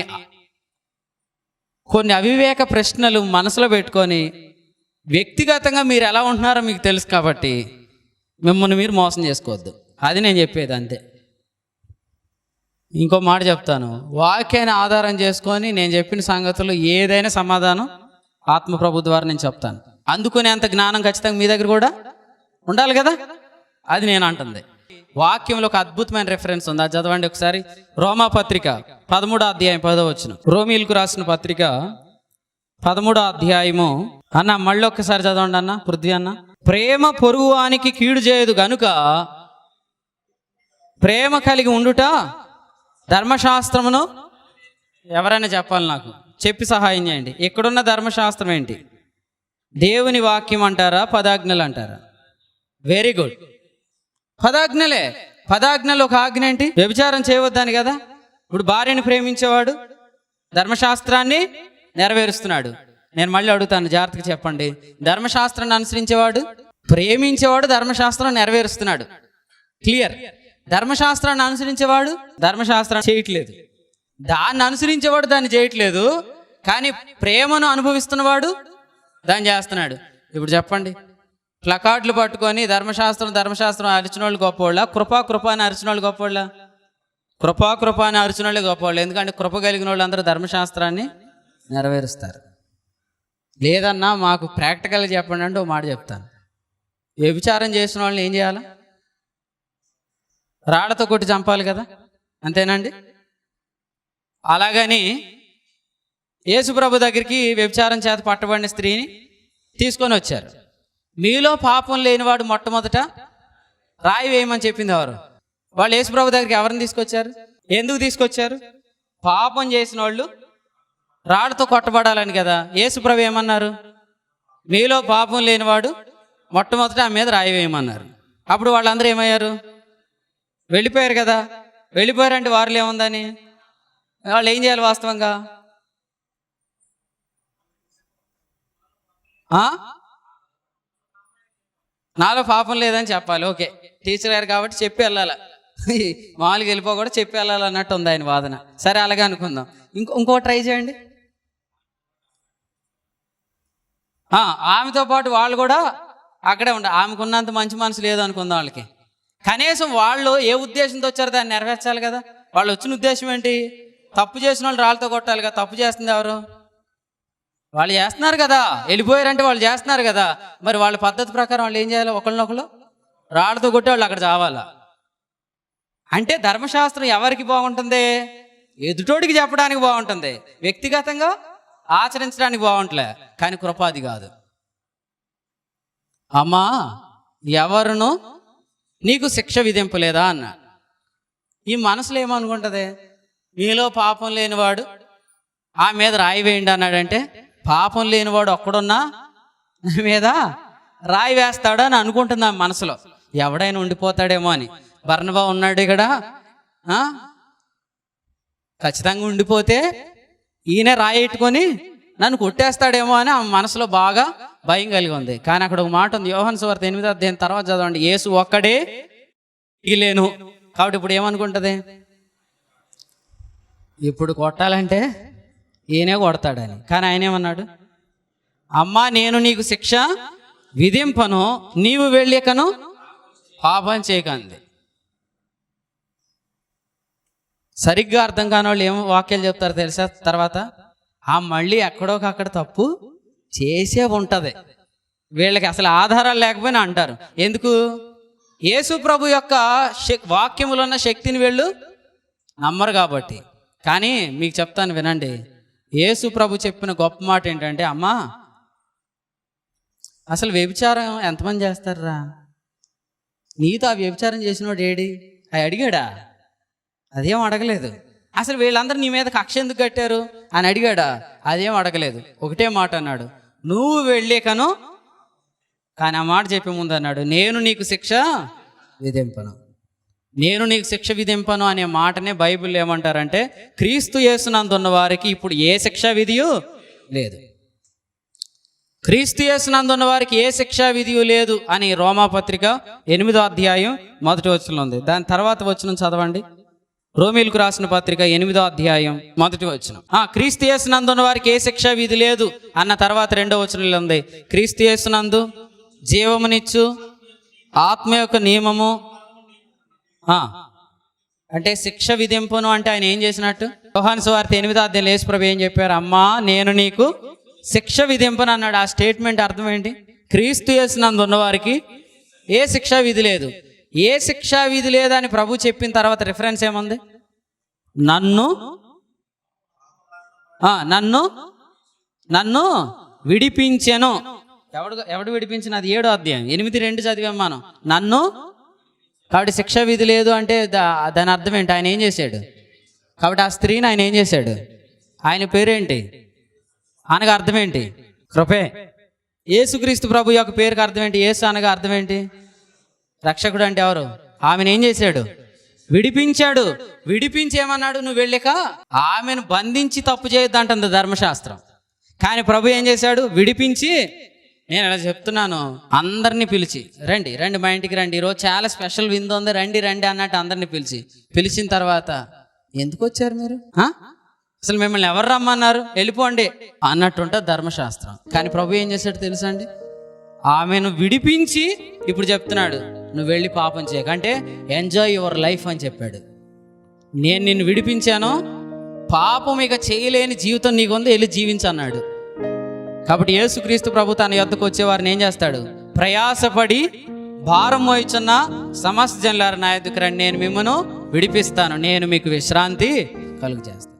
కొన్ని అవివేక ప్రశ్నలు మనసులో పెట్టుకొని వ్యక్తిగతంగా మీరు ఎలా ఉంటున్నారో మీకు తెలుసు కాబట్టి మిమ్మల్ని మీరు మోసం చేసుకోవద్దు. అది నేను చెప్పేది, అంతే. ఇంకో మాట చెప్తాను, వాక్యాన్ని ఆధారం చేసుకొని నేను చెప్పిన సంగతులు ఏదైనా సమాధానం ఆత్మప్రభు ద్వారా నేను చెప్తాను. అందుకునేంత జ్ఞానం ఖచ్చితంగా మీ దగ్గర కూడా ఉండాలి కదా, అది నేను అంటుంది. వాక్యంలో ఒక అద్భుతమైన రెఫరెన్స్ ఉంది, అది చదవండి ఒకసారి. రోమా పత్రిక 13వ అధ్యాయం 10వ వచనం. రోమీలకు రాసిన పత్రిక 13వ అధ్యాయము. అన్న మళ్ళీ ఒక్కసారి చదవండి అన్న, పృథ్వీ అన్న. ప్రేమ పొరుగువానికి కీడు చేయదు గనుక ప్రేమ కలిగి ఉండుట ధర్మశాస్త్రమును. ఎవరైనా చెప్పాలి, నాకు చెప్పి సహాయం చేయండి. ఇక్కడున్న ధర్మశాస్త్రం ఏంటి? దేవుని వాక్యం అంటారా, పదాజ్ఞలు అంటారా? Very good, పదాజ్ఞలే. పదాజ్ఞలు ఒక ఆజ్ఞ ఏంటి? వ్యభిచారం చేయవద్దని కదా. ఇప్పుడు భార్యని ప్రేమించేవాడు ధర్మశాస్త్రాన్ని నెరవేరుస్తున్నాడు. నేను మళ్ళీ అడుగుతాను, జాగ్రత్తగా చెప్పండి. ధర్మశాస్త్రాన్ని అనుసరించేవాడు, ప్రేమించేవాడు ధర్మశాస్త్రం నెరవేరుస్తున్నాడు. క్లియర్. ధర్మశాస్త్రాన్ని అనుసరించేవాడు ధర్మశాస్త్రాన్ని చేయట్లేదు, దాన్ని అనుసరించేవాడు దాన్ని చేయట్లేదు, కానీ ప్రేమను అనుభవిస్తున్నవాడు దాన్ని చేస్తున్నాడు. ఇప్పుడు చెప్పండి, ప్లకార్డులు పట్టుకొని ధర్మశాస్త్రం అరిచిన వాళ్ళు గొప్పవాళ్ళ, కృపా అని అరిచిన వాళ్ళు గొప్పవాళ్ళ? కృపా అని అరిచిన వాళ్ళే గొప్పవాళ్ళు. ఎందుకంటే కృప కలిగిన వాళ్ళు అందరూ ధర్మశాస్త్రాన్ని నెరవేరుస్తారు. లేదన్నా మాకు ప్రాక్టికల్గా చెప్పండి అంటే ఒక మాట చెప్తాను. వ్యభిచారం చేసిన వాళ్ళని ఏం చేయాలి? రాళ్లతో కొట్టి చంపాలి కదా, అంతేనండి? అలాగని యేసుప్రభు దగ్గరికి వ్యభిచారం చేత పట్టబడిన స్త్రీని తీసుకొని వచ్చారు. మీలో పాపం లేనివాడు మొట్టమొదట రాయి వేయమని చెప్పింది ఎవరు? వాళ్ళు యేసుప్రభు దగ్గరికి ఎవరిని తీసుకొచ్చారు? ఎందుకు తీసుకొచ్చారు? పాపం చేసిన వాళ్ళు రాళ్ళతో కొట్టబడాలని కదా. యేసుప్రభు ఏమన్నారు? మీలో పాపం లేనివాడు మొట్టమొదట ఆ మీద రాయి వేయమన్నారు. అప్పుడు వాళ్ళందరూ ఏమయ్యారు? వెళ్ళిపోయారు కదా. వెళ్ళిపోయారంటే వారిలో ఏముందని? వాళ్ళు ఏం చేయాలి వాస్తవంగా? నాలో పాపం లేదని చెప్పాలి. ఓకే, టీచర్ గారు కాబట్టి చెప్పి వెళ్ళాలి, మామూలుగా వెళ్ళిపోకూడదు, చెప్పి వెళ్ళాలి అన్నట్టు ఉంది ఆయన వాదన. సరే, అలాగే అనుకుందాం. ఇంకో ట్రై చేయండి. ఆమెతో పాటు వాళ్ళు కూడా అక్కడే ఉండాలి. ఆమెకున్నంత మంచి మనసు లేదు అనుకుందాం వాళ్ళకి. కనీసం వాళ్ళు ఏ ఉద్దేశంతో వచ్చారో దాన్ని నెరవేర్చాలి కదా. వాళ్ళు వచ్చిన ఉద్దేశం ఏంటి? తప్పు చేసిన వాళ్ళు రాళ్ళతో కొట్టాలి కదా. తప్పు చేస్తుంది ఎవరు? వాళ్ళు చేస్తున్నారు కదా. వెళ్ళిపోయారంటే వాళ్ళు చేస్తున్నారు కదా. మరి వాళ్ళ పద్ధతి ప్రకారం వాళ్ళు ఏం చేయాలి? ఒకళ్ళనొకళ్ళు రాళ్ళతో కొట్టి వాళ్ళు అక్కడ చావాలా? అంటే ధర్మశాస్త్రం ఎవరికి బాగుంటుంది? ఎదుటోడికి చెప్పడానికి బాగుంటుంది, వ్యక్తిగతంగా ఆచరించడానికి బాగుంటలే. కానీ కృపాది కాదు. అమ్మా, ఎవరును నీకు శిక్ష విధింపలేదా అన్న. ఈ మనసులో ఏమనుకుంటుంది? మీలో పాపం లేనివాడు ఆ మీద రాయి వేయండి అన్నాడంటే పాపం లేనివాడు ఒక్కడున్నా నా మీద రాయి వేస్తాడు అని అనుకుంటుంది ఆ మనసులో. ఎవడైనా ఉండిపోతాడేమో అని. బర్నబా ఉన్నాడు ఇక్కడ, ఖచ్చితంగా ఉండిపోతే ఈయన రాయి ఎట్టుకొని నన్ను కొట్టేస్తాడేమో అని ఆ మనసులో బాగా భయం కలిగి ఉంది. కానీ అక్కడ ఒక మాట ఉంది, యోహాను సువార్త 8వ అధ్యాయం తర్వాత చదవండి. యేసు ఒక్కడే లేను కాబట్టి ఇప్పుడు ఏమనుకుంటుంది? ఇప్పుడు కొట్టాలంటే ఈయనే కొడతాడని. కానీ ఆయన ఏమన్నాడు? అమ్మా, నేను నీకు శిక్ష విధింపను, నీవు వెళ్ళకను పాపం చేయకంది. సరిగ్గా అర్థం కాని వాళ్ళు ఏమో వాక్యాలు చెప్తారు తెలుసా? తర్వాత మళ్ళీ ఎక్కడోకక్కడ తప్పు చేసే ఉంటుంది. వీళ్ళకి అసలు ఆధారాలు లేకపోయినా అంటారు. ఎందుకు? యేసు ప్రభు యొక్క వాక్యములో ఉన్న శక్తిని వీళ్ళు నమ్మరు కాబట్టి. కానీ మీకు చెప్తాను వినండి, యేసు ప్రభు చెప్పిన గొప్ప మాట ఏంటంటే, అమ్మా, అసలు వ్యభిచారం ఎంతమంది చేస్తారా? నీతో ఆ వ్యభిచారం చేసినోడు ఏడి? అవి అడిగాడా? అదేం అడగలేదు. అసలు వీళ్ళందరూ నీ మీద కక్ష ఎందుకు కట్టారు అని అడిగాడా? అదేం అడగలేదు. ఒకటే మాట అన్నాడు, నువ్వు వెళ్ళేకను. కానీ ఆ మాట చెప్పే ముందు అన్నాడు, నేను నీకు శిక్ష విధింపను. నేను నీకు శిక్ష విధింపను అనే మాటనే బైబిల్ ఏమంటారంటే, క్రీస్తు యేసునందున్న వారికి ఇప్పుడు ఏ శిక్షా విధియు లేదు. క్రీస్తు యేసునందున్న వారికి ఏ శిక్షా విధియు లేదు అని రోమాపత్రిక 8వ అధ్యాయం 1వ వచనంలో ఉంది. దాని తర్వాత వచనం చదవండి. రోమీలకు రాసిన పత్రిక 8వ అధ్యాయం 1వ వచనం. క్రీస్తు యేసునందున్న వారికి ఏ శిక్షా విధి లేదు అన్న తర్వాత 2వ వచనంలో ఉంది, క్రీస్తు యేసునందు జీవమునిచ్చు ఆత్మ యొక్క నియమము. అంటే శిక్ష విధింపును అంటే ఆయన ఏం చేసినట్టు? యోహాను సువార్త 8వ అధ్యాయంలో యేసు ప్రభు ఏం చెప్పారు? అమ్మా, నేను నీకు శిక్ష విధింపను అన్నాడు. ఆ స్టేట్మెంట్ అర్థం ఏంటి? క్రీస్తు యేసునందు ఉన్నవారికి ఏ శిక్షా విధి లేదు. ఏ శిక్షా విధి లేదని ప్రభు చెప్పిన తర్వాత రిఫరెన్స్ ఏముంది? నన్ను నన్ను విడిపించెను. ఎవడు విడిపించిన? అది 7వ అధ్యాయం 8:2 చదివాం మనం. నన్ను. కాబట్టి శిక్షా విధి లేదు అంటే దాని అర్థం ఏంటి? ఆయన ఏం చేశాడు? కాబట్టి ఆ స్త్రీని ఆయన ఏం చేశాడు? ఆయన పేరేంటి అనగా అర్థం ఏంటి? కృపే. యేసుక్రీస్తు ప్రభు యొక్క పేరుకి అర్థం ఏంటి? యేసు అనగా అర్థం ఏంటి? రక్షకుడు అంటే ఎవరు? ఆమెను ఏం చేశాడు? విడిపించాడు. విడిపించి ఏమన్నాడు? నువ్వు వెళ్ళాక ఆమెను బంధించి తప్పు చేయొద్దు అంటుంది ధర్మశాస్త్రం. కానీ ప్రభు ఏం చేశాడు? విడిపించి, నేను ఇలా చెప్తున్నాను, అందరినీ పిలిచి రండి రండి మా ఇంటికి రండి, ఈరోజు చాలా స్పెషల్ విందు ఉంది, రండి రండి అన్నట్టు అందరినీ పిలిచిన తర్వాత, ఎందుకు వచ్చారు మీరు? అసలు మిమ్మల్ని ఎవరు రమ్మన్నారు? వెళ్ళిపోండి అన్నట్టుంటుంది ధర్మశాస్త్రం. కానీ ప్రభు ఏం చేశాడు తెలుసా అండి? ఆమెను విడిపించి ఇప్పుడు చెప్తున్నాడు, నువ్వు వెళ్ళి పాపం చేయక, అంటే ఎంజాయ్ యువర్ లైఫ్ అని చెప్పాడు. నేను నిన్ను విడిపించాను, పాపం ఇక చేయలేని జీవితం నీకుంది, వెళ్ళి జీవించన్నాడు. కాబట్టి యేసుక్రీస్తు ప్రభు తన యొద్దకు వచ్చేవారిని ఏం చేస్తాడు? ప్రయాసపడి భారం మోయిచున్న సమస్త జనులారా నా యొద్దకు రండి, నేను మిమ్మల్ని విడిపిస్తాను, నేను మీకు విశ్రాంతి కలుగజేస్తాను.